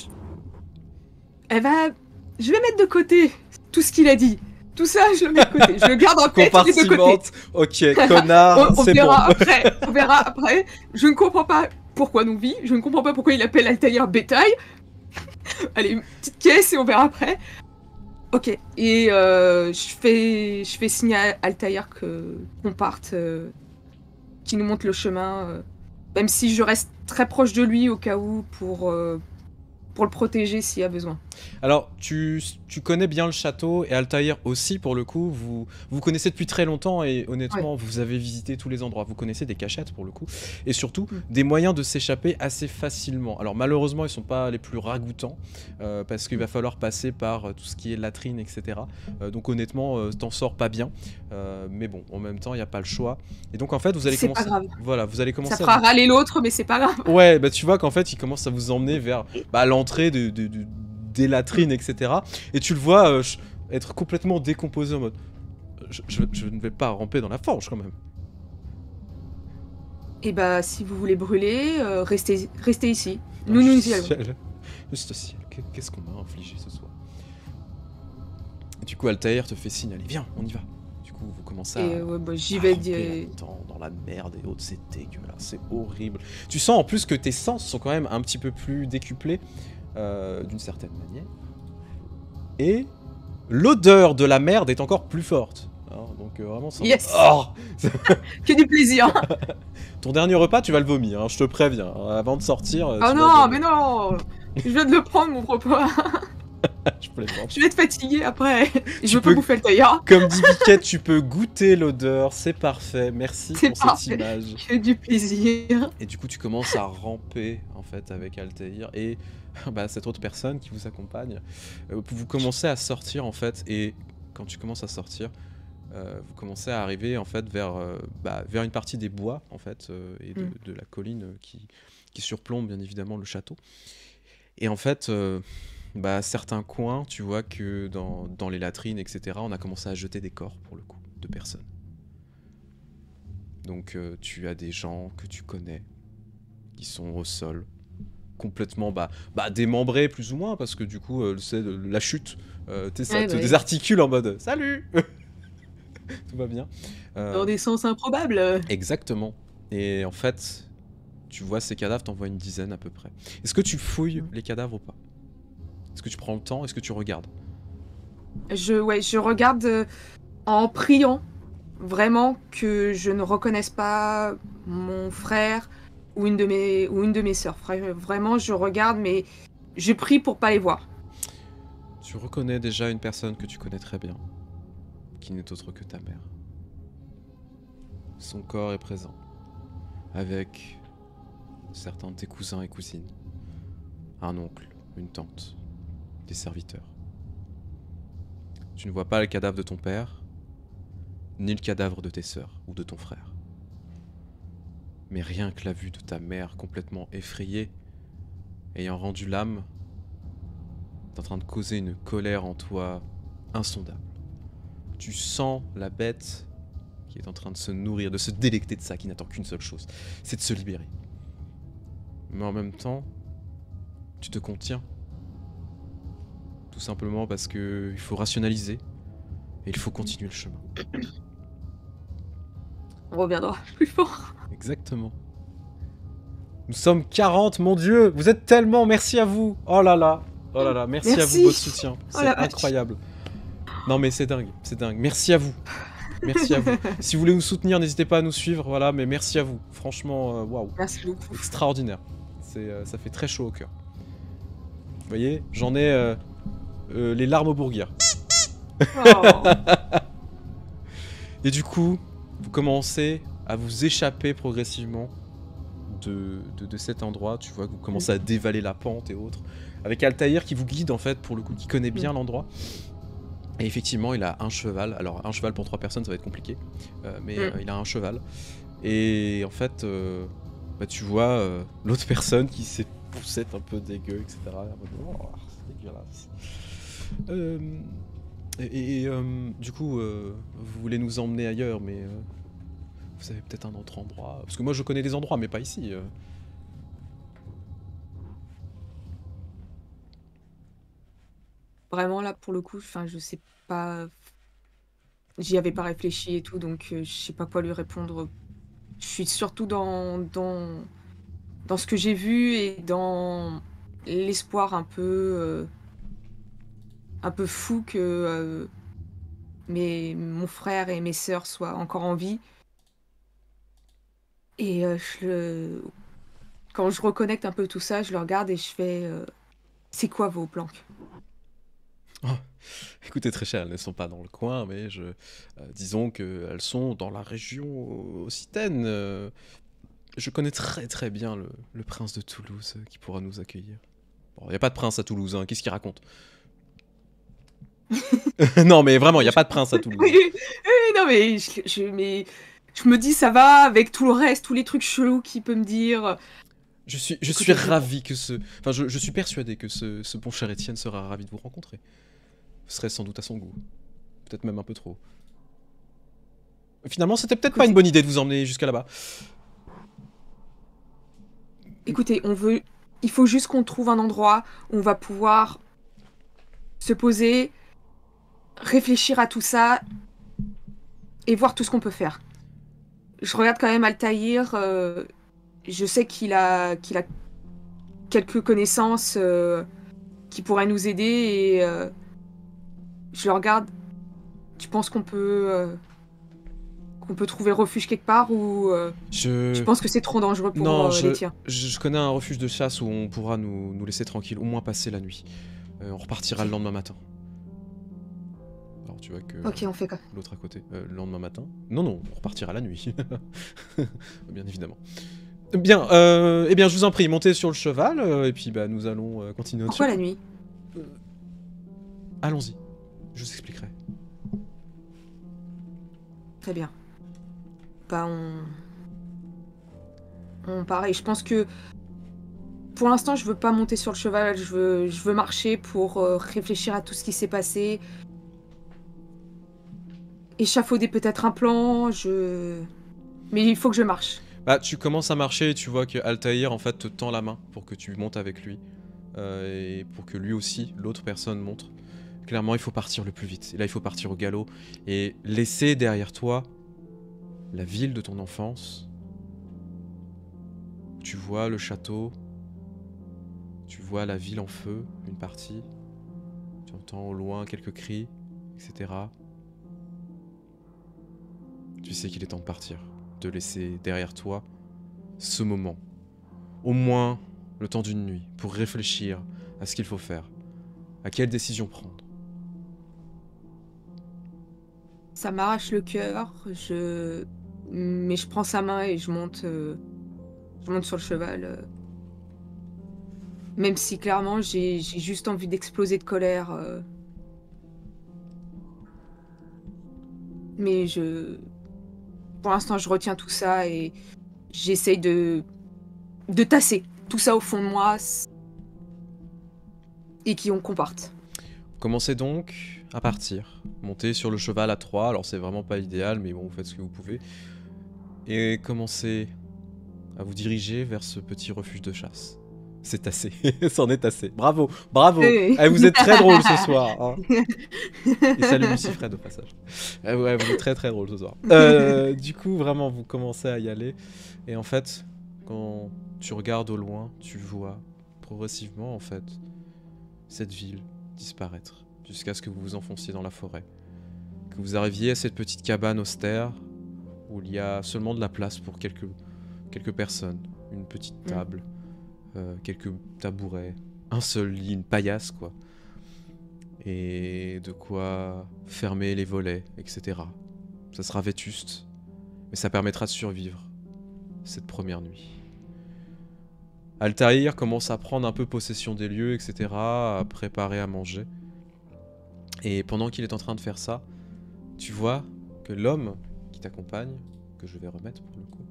vais mettre de côté tout ce qu'il a dit. Tout ça, je le mets de côté. Je le garde en tête et de côté. Ok, connard, on c'est verra bon. après. On verra après. Je ne comprends pas pourquoi non-vie. Je ne comprends pas pourquoi il appelle Altaïr bétail. Allez, une petite caisse et on verra après. Ok, et je fais signe à Altaïr qu'on parte, qu'il nous montre le chemin, même si je reste très proche de lui au cas où pour le protéger s'il y a besoin. Alors, tu connais bien le château et Altaïr aussi, pour le coup. Vous connaissez depuis très longtemps et honnêtement, vous avez visité tous les endroits. Vous connaissez des cachettes, pour le coup. Et surtout, des moyens de s'échapper assez facilement. Alors, malheureusement, ils sont pas les plus ragoûtants parce qu'il va falloir passer par tout ce qui est latrine, etc. Donc, honnêtement, t'en sors pas bien. Mais bon, en même temps, il n'y a pas le choix. Et donc, en fait, vous allez C'est commencer... pas grave. Voilà, vous allez commencer Ça fera râler l'autre, mais c'est pas grave. Ouais, bah tu vois qu'en fait, il commence à vous emmener vers l'entrée des latrines, etc. Et tu le vois être complètement décomposé en mode je ne vais pas ramper dans la forge quand même. Et bah, si vous voulez brûler, restez ici. Ah, Nous y juste allons. ciel. Juste ciel. Qu'est-ce qu'on m'a infligé ce soir? Et du coup, Altaïr te fait signe, allez, viens, on y va. Du coup, vous commencez Et à... ouais, bah, j'y vais ramper là-dedans, dans la merde et autres, c'est dégueulasse, c'est horrible. Tu sens en plus que tes sens sont quand même un petit peu plus décuplés, d'une certaine manière. Et l'odeur de la merde est encore plus forte. Hein, donc vraiment, c'est... Yes. Oh Que du plaisir. Ton dernier repas, tu vas le vomir, hein, je te préviens. Hein, avant de sortir... Oh non, mais non. Je viens de le prendre, mon repas. Je vais être fatiguée après. Je veux pas bouffer le taillard. Comme dit Biquette, tu peux goûter l'odeur, c'est parfait. Merci pour cette image. Que du plaisir. Et du coup, tu commences à ramper en fait avec Altaïr et cette autre personne qui vous accompagne. Vous commencez à sortir en fait, et quand tu commences à sortir, vous commencez à arriver en fait vers une partie des bois en fait et de la colline qui surplombe bien évidemment le château. Et en fait, certains coins, tu vois que dans les latrines, etc., on a commencé à jeter des corps pour le coup, de personnes. Donc tu as des gens que tu connais qui sont au sol, complètement démembrés plus ou moins, parce que du coup, c'est la chute, ça te désarticule en mode « Salut !» Tout va bien. Dans des sens improbables. Exactement. Et en fait, tu vois ces cadavres, t'en vois une dizaine à peu près. Est-ce que tu fouilles les cadavres ou pas? Est-ce que tu prends le temps? Est-ce que tu regardes? Je regarde en priant vraiment que je ne reconnaisse pas mon frère ou une de mes sœurs. Vraiment, je regarde, mais je prie pour pas les voir. Tu reconnais déjà une personne que tu connais très bien, qui n'est autre que ta mère. Son corps est présent, avec certains de tes cousins et cousines, un oncle, une tante, des serviteurs. Tu ne vois pas le cadavre de ton père, ni le cadavre de tes sœurs ou de ton frère. Mais rien que la vue de ta mère complètement effrayée, ayant rendu l'âme, est en train de causer une colère en toi insondable. Tu sens la bête qui est en train de se nourrir, de se délecter de ça, qui n'attend qu'une seule chose, c'est de se libérer. Mais en même temps, tu te contiens. Tout simplement parce que il faut rationaliser et il faut continuer le chemin. On reviendra plus fort. Exactement. Nous sommes 40, mon Dieu, vous êtes tellement, merci à vous. Oh là là, merci à vous de votre soutien, c'est incroyable. Non mais c'est dingue, merci à vous. Merci à vous. Si vous voulez nous soutenir, n'hésitez pas à nous suivre, voilà, mais merci à vous. Franchement, waouh. Merci beaucoup. Extraordinaire. Ça fait très chaud au cœur. Vous voyez, j'en ai les larmes au bourguière. Oh. Et du coup, vous commencez à vous échapper progressivement de cet endroit. Tu vois que vous commencez à dévaler la pente et autres. Avec Altaïr qui vous guide en fait, pour le coup, qui connaît bien l'endroit. Et effectivement, il a un cheval. Alors, un cheval pour 3 personnes, ça va être compliqué. Mais il a un cheval. Et en fait, tu vois l'autre personne qui s'est poussette un peu dégueu, etc. Oh, c'est dégueulasse. Du coup, vous voulez nous emmener ailleurs, mais vous savez peut-être un autre endroit. Parce que moi, je connais des endroits, mais pas ici. Vraiment, là, pour le coup, je sais pas. J'y avais pas réfléchi et tout, donc je sais pas quoi lui répondre. Je suis surtout dans ce que j'ai vu et dans l'espoir un peu fou que mon frère et mes sœurs soient encore en vie. Et quand je reconnecte un peu tout ça, je le regarde et je fais c'est quoi vos planques? Oh, écoutez, très cher, elles ne sont pas dans le coin, mais disons qu'elles sont dans la région occitane. Je connais très très bien le prince de Toulouse qui pourra nous accueillir. Bon, il n'y a pas de prince à Toulouse, hein. Qu'est-ce qu'il raconte? Non, mais vraiment, il n'y a pas de prince à Toulouse. Oui, oui, non, mais mais je me dis, ça va avec tout le reste, tous les trucs chelous qu'il peut me dire. Je suis Écoutez, ravi que ce... Enfin, je suis persuadé que ce bon cher Étienne sera ravi de vous rencontrer. Ce serait sans doute à son goût. Peut-être même un peu trop. Finalement, c'était peut-être pas une écoutez, bonne idée de vous emmener jusqu'à là-bas. écoutez, il faut juste qu'on trouve un endroit où on va pouvoir se poser, réfléchir à tout ça et voir tout ce qu'on peut faire. Je regarde quand même Altaïr. Je sais qu'il a quelques connaissances qui pourraient nous aider et je le regarde. Tu penses qu'on peut trouver refuge quelque part ou tu penses que c'est trop dangereux pour Non, les tiens? je connais un refuge de chasse où on pourra nous laisser tranquille, au moins passer la nuit. On repartira le lendemain matin. Alors tu vois que Ok, on fait quoi? l'autre à côté, le lendemain matin. Non, non, on repartira la nuit. Bien évidemment. Bien, eh bien, je vous en prie, montez sur le cheval, et puis bah, nous allons continuer notre Pourquoi la chemin. nuit? Allons-y, je vous expliquerai. Très bien. Bah on pareil. Je pense que pour l'instant, je veux pas monter sur le cheval. Je veux marcher pour réfléchir à tout ce qui s'est passé. Échafauder peut-être un plan. Mais il faut que je marche. Bah, tu commences à marcher et tu vois que Altaïr en fait te tend la main pour que tu montes avec lui. Et pour que lui aussi, l'autre personne monte. Clairement, il faut partir le plus vite. Et là, il faut partir au galop et laisser derrière toi la ville de ton enfance. Tu vois le château. Tu vois la ville en feu, une partie. Tu entends au loin quelques cris, etc. Tu sais qu'il est temps de partir. De laisser derrière toi ce moment. Au moins le temps d'une nuit pour réfléchir à ce qu'il faut faire. À quelle décision prendre. Ça m'arrache le cœur. Mais je prends sa main et je monte sur le cheval. Même si clairement, j'ai juste envie d'exploser de colère. Mais pour l'instant, je retiens tout ça et j'essaye de tasser tout ça au fond de moi et qu'on parte. Commencez donc à partir. Montez sur le cheval à 3. Alors c'est vraiment pas idéal, mais bon, vous faites ce que vous pouvez. Et commencez à vous diriger vers ce petit refuge de chasse. C'est assez, c'en est assez. Bravo, bravo. Oui. Eh, vous êtes très drôle ce soir. Hein. Et salut Lucifred au passage. Ouais, vous êtes très très drôle ce soir. Du coup, vraiment, vous commencez à y aller. Et en fait, quand tu regardes au loin, tu vois progressivement en fait cette ville disparaître jusqu'à ce que vous vous enfonciez dans la forêt. Que vous arriviez à cette petite cabane austère où il y a seulement de la place pour quelques personnes. Une petite table. Quelques tabourets, un seul lit, une paillasse quoi, et de quoi fermer les volets, etc. Ça sera vétuste, mais ça permettra de survivre cette première nuit. Altaïr commence à prendre un peu possession des lieux, etc., à préparer à manger. Et pendant qu'il est en train de faire ça, tu vois que l'homme qui t'accompagne, que je vais remettre pour le coup,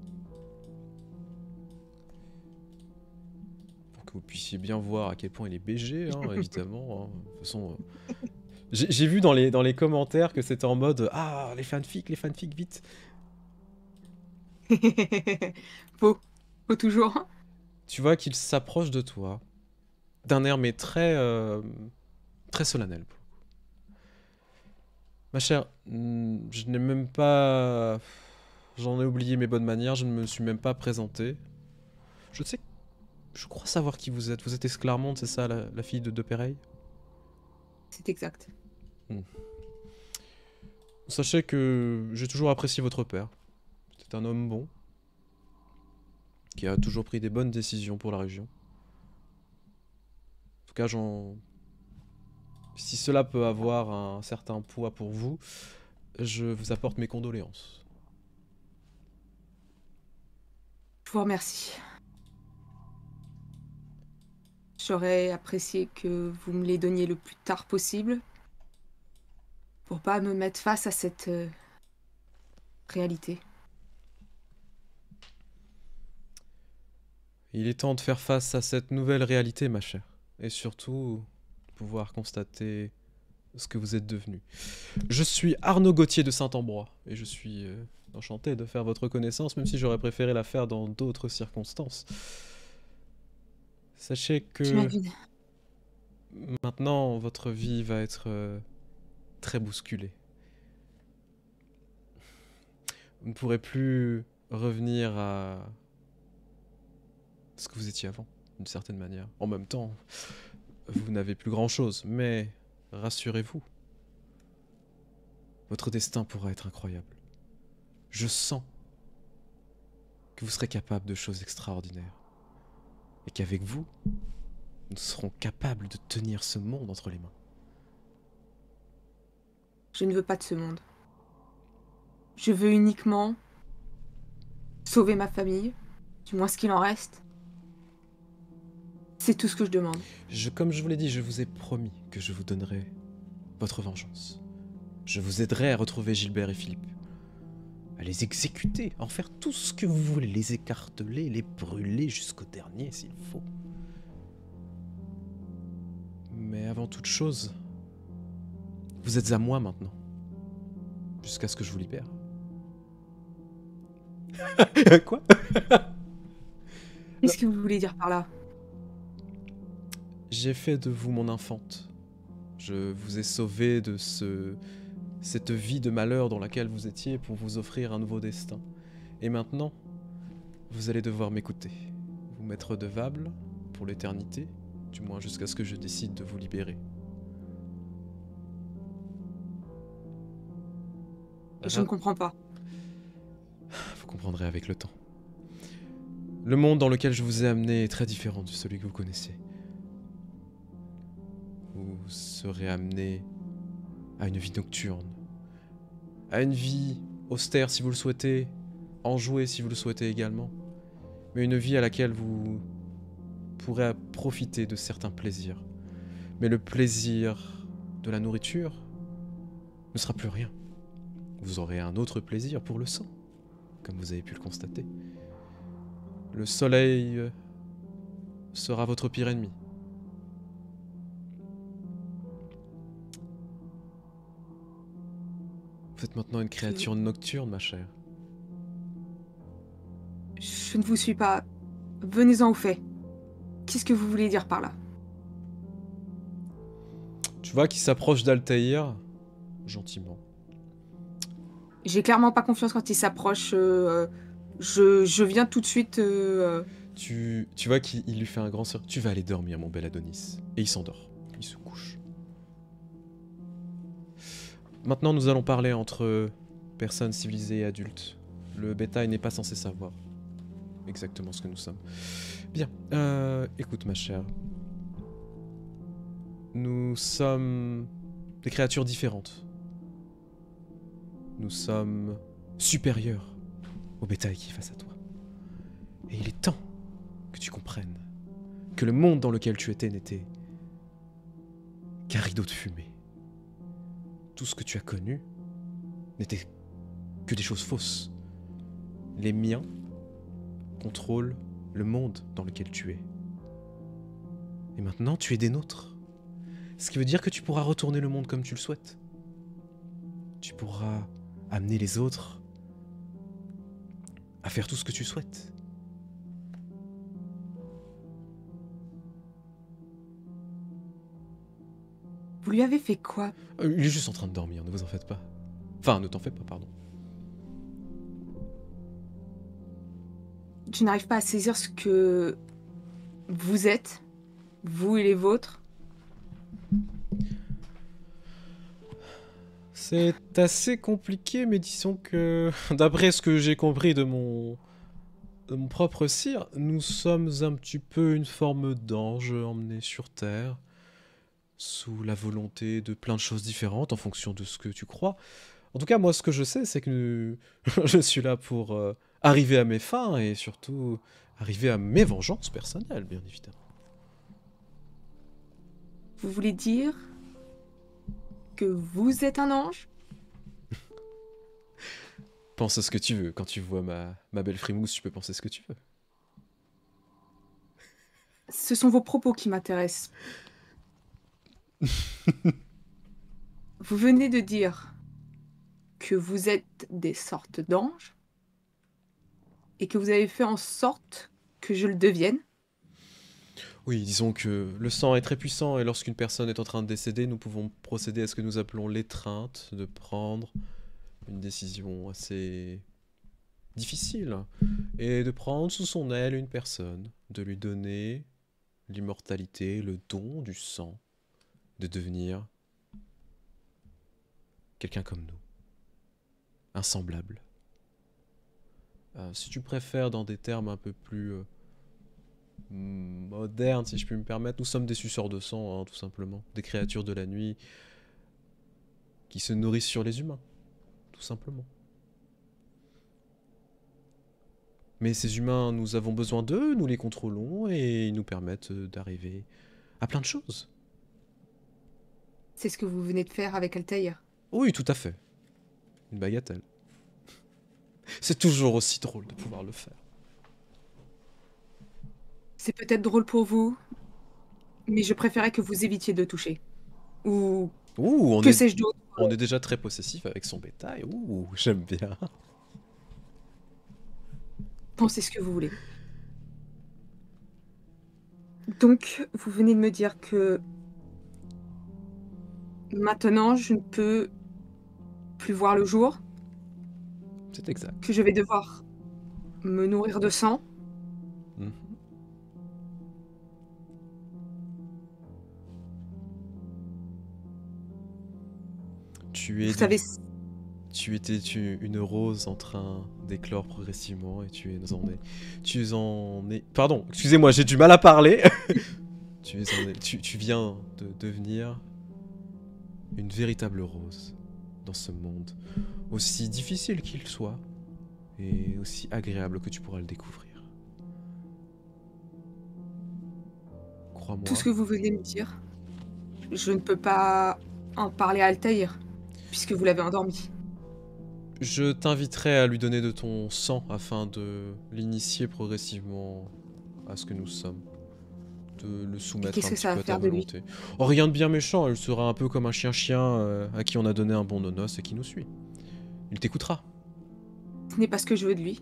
que vous puissiez bien voir à quel point il est BG, hein, évidemment. Hein. De toute façon, j'ai vu dans les commentaires que c'était en mode ah, les fanfics, vite. Faut toujours. Tu vois qu'il s'approche de toi d'un air mais très très solennel. Ma chère, je n'ai même pas, j'en ai oublié mes bonnes manières, je ne me suis même pas présenté. Je Je crois savoir qui vous êtes. Vous êtes Esclarmonde, c'est ça, la fille de Pereille? C'est exact. Sachez que j'ai toujours apprécié votre père. C'était un homme bon, qui a toujours pris des bonnes décisions pour la région. En tout cas, si cela peut avoir un certain poids pour vous, je vous apporte mes condoléances. Je vous remercie. J'aurais apprécié que vous me les donniez le plus tard possible pour pas me mettre face à cette réalité. Il est temps de faire face à cette nouvelle réalité, ma chère. Et surtout, pouvoir constater ce que vous êtes devenu. Je suis Arnaud Gauthier de Saint-Ambrois, et je suis enchanté de faire votre connaissance, même si j'aurais préféré la faire dans d'autres circonstances. Sachez que J'imagine. maintenant, votre vie va être très bousculée. Vous ne pourrez plus revenir à ce que vous étiez avant, d'une certaine manière. En même temps, vous n'avez plus grand-chose, mais rassurez-vous, votre destin pourra être incroyable. Je sens que vous serez capable de choses extraordinaires. Et qu'avec vous, nous serons capables de tenir ce monde entre les mains. Je ne veux pas de ce monde. Je veux uniquement sauver ma famille, du moins ce qu'il en reste. C'est tout ce que je demande. Comme je vous l'ai dit, je vous ai promis que je vous donnerai votre vengeance. Je vous aiderai à retrouver Gilbert et Philippe. À les exécuter, à en faire tout ce que vous voulez, les écarteler, les brûler jusqu'au dernier s'il faut. Mais avant toute chose, vous êtes à moi maintenant. Jusqu'à ce que je vous libère. Quoi? Qu'est-ce que vous voulez dire par là? J'ai fait de vous mon infante. Je vous ai sauvé de cette vie de malheur dans laquelle vous étiez pour vous offrir un nouveau destin. Et maintenant, vous allez devoir m'écouter. Vous mettre redevable pour l'éternité, du moins jusqu'à ce que je décide de vous libérer. Je ne comprends pas. Vous comprendrez avec le temps. Le monde dans lequel je vous ai amené est très différent de celui que vous connaissez. Vous serez amené à une vie nocturne, à une vie austère si vous le souhaitez, enjouée si vous le souhaitez également, mais une vie à laquelle vous pourrez profiter de certains plaisirs. Mais le plaisir de la nourriture ne sera plus rien. Vous aurez un autre plaisir pour le sang, comme vous avez pu le constater. Le soleil sera votre pire ennemi. Vous êtes maintenant une créature nocturne, ma chère. Je ne vous suis pas. Venez-en au fait. Qu'est-ce que vous voulez dire par là? Tu vois qu'il s'approche d'Altaïr, gentiment. J'ai clairement pas confiance quand il s'approche. Je viens tout de suite. Tu vois qu'il lui fait un grand sourire. Tu vas aller dormir, mon bel Adonis. Et il s'endort. Il se couche. Maintenant, nous allons parler entre personnes civilisées et adultes. Le bétail n'est pas censé savoir exactement ce que nous sommes. Bien, écoute ma chère. Nous sommes des créatures différentes. Nous sommes supérieurs au bétail qui est face à toi. Et il est temps que tu comprennes que le monde dans lequel tu étais n'était qu'un rideau de fumée. Tout ce que tu as connu n'était que des choses fausses. Les miens contrôlent le monde dans lequel tu es. Et maintenant, tu es des nôtres. Ce qui veut dire que tu pourras retourner le monde comme tu le souhaites. Tu pourras amener les autres à faire tout ce que tu souhaites. Vous lui avez fait quoi? Il est juste en train de dormir, ne vous en faites pas. Enfin, ne t'en fais pas, pardon. Je n'arrive pas à saisir ce que vous êtes, vous et les vôtres. C'est assez compliqué, mais disons que, d'après ce que j'ai compris de mon propre sire, nous sommes un petit peu une forme d'ange emmené sur Terre, sous la volonté de plein de choses différentes en fonction de ce que tu crois. En tout cas, moi, ce que je sais, c'est que je suis là pour arriver à mes fins et surtout arriver à mes vengeances personnelles, bien évidemment. Vous voulez dire que vous êtes un ange? Pense à ce que tu veux. Quand tu vois ma belle frimousse, tu peux penser ce que tu veux. Ce sont vos propos qui m'intéressent. Vous venez de dire que vous êtes des sortes d'anges et que vous avez fait en sorte que je le devienne. Oui, disons que le sang est très puissant et lorsqu'une personne est en train de décéder, nous pouvons procéder à ce que nous appelons l'étreinte, de prendre une décision assez difficile et de prendre sous son aile une personne, de lui donner l'immortalité, le don du sang, de devenir quelqu'un comme nous, un semblable. Si tu préfères dans des termes un peu plus modernes, si je puis me permettre, nous sommes des suceurs de sang, hein, tout simplement, des créatures de la nuit qui se nourrissent sur les humains, tout simplement. Mais ces humains, nous avons besoin d'eux, nous les contrôlons et ils nous permettent d'arriver à plein de choses. C'est ce que vous venez de faire avec Altaïr. Oui, tout à fait. Une bagatelle. C'est toujours aussi drôle de pouvoir le faire. C'est peut-être drôle pour vous, mais je préférais que vous évitiez de toucher. Ou Ouh, que sais-je d'autre. on est déjà très possessif avec son bétail. Ouh, j'aime bien. Pensez ce que vous voulez. Donc, vous venez de me dire que maintenant, je ne peux plus voir le jour, C'est exact. que je vais devoir me nourrir de sang. Mhm. Vous savez, Tu étais une rose en train d'éclore progressivement et tu en es. Pardon, excusez-moi, j'ai du mal à parler. Tu viens de devenir une véritable rose dans ce monde, aussi difficile qu'il soit et aussi agréable que tu pourras le découvrir. Crois-moi. tout ce que vous venez de me dire, je ne peux pas en parler à Altaïr, puisque vous l'avez endormi. Je t'inviterai à lui donner de ton sang afin de l'initier progressivement à ce que nous sommes. De le soumettre qu'est-ce un que petit ça va peu à ta faire de lui? volonté. Oh, rien de bien méchant, il sera un peu comme un chien-chien à qui on a donné un bon nonos et qui nous suit. Il t'écoutera. Ce n'est pas ce que je veux de lui.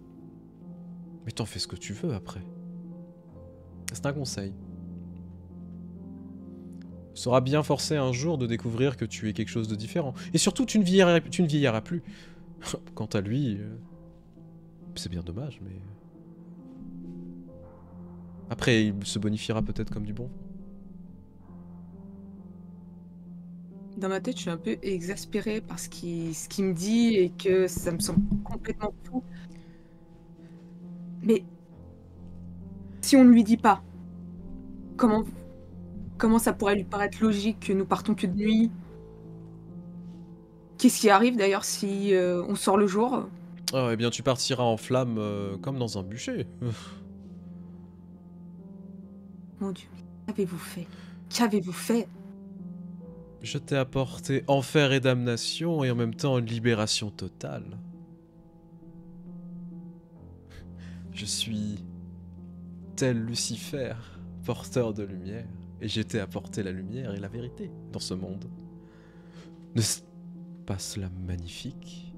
Mais t'en fais ce que tu veux après. C'est un conseil. Tu seras bien forcé un jour de découvrir que tu es quelque chose de différent. Et surtout, tu ne vieilliras plus. Quant à lui, c'est bien dommage, mais... Après, il se bonifiera peut-être comme du bon. Dans ma tête, je suis un peu exaspérée par ce qu'il me dit et que ça me semble complètement fou. Mais si on ne lui dit pas, comment ça pourrait lui paraître logique que nous partons que de nuit? Qu'est-ce qui arrive d'ailleurs si on sort le jour? Oh, eh bien, tu partiras en flammes comme dans un bûcher. Mon Dieu, qu'avez-vous fait? Qu'avez-vous fait? Je t'ai apporté enfer et damnation et en même temps une libération totale. Je suis tel Lucifer, porteur de lumière, et j'ai t'ai apporté la lumière et la vérité dans ce monde. N'est-ce pas cela magnifique?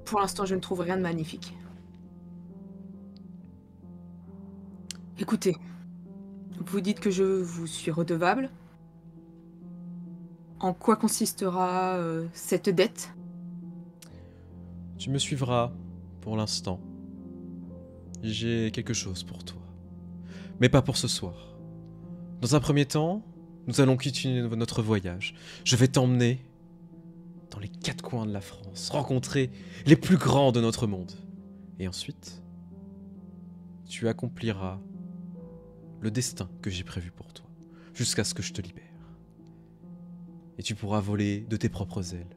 Pour l'instant, je ne trouve rien de magnifique. Écoutez, vous dites que je vous suis redevable. En quoi consistera cette dette? Tu me suivras pour l'instant. J'ai quelque chose pour toi. Mais pas pour ce soir. Dans un premier temps, nous allons continuer notre voyage. Je vais t'emmener dans les 4 coins de la France, rencontrer les plus grands de notre monde. Et ensuite, tu accompliras le destin que j'ai prévu pour toi, jusqu'à ce que je te libère. Et tu pourras voler de tes propres ailes.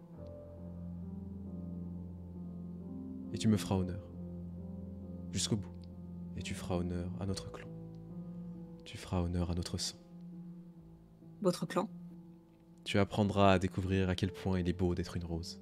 Et tu me feras honneur. Jusqu'au bout. Et tu feras honneur à notre clan. Tu feras honneur à notre sang. Votre clan? Tu apprendras à découvrir à quel point il est beau d'être une rose.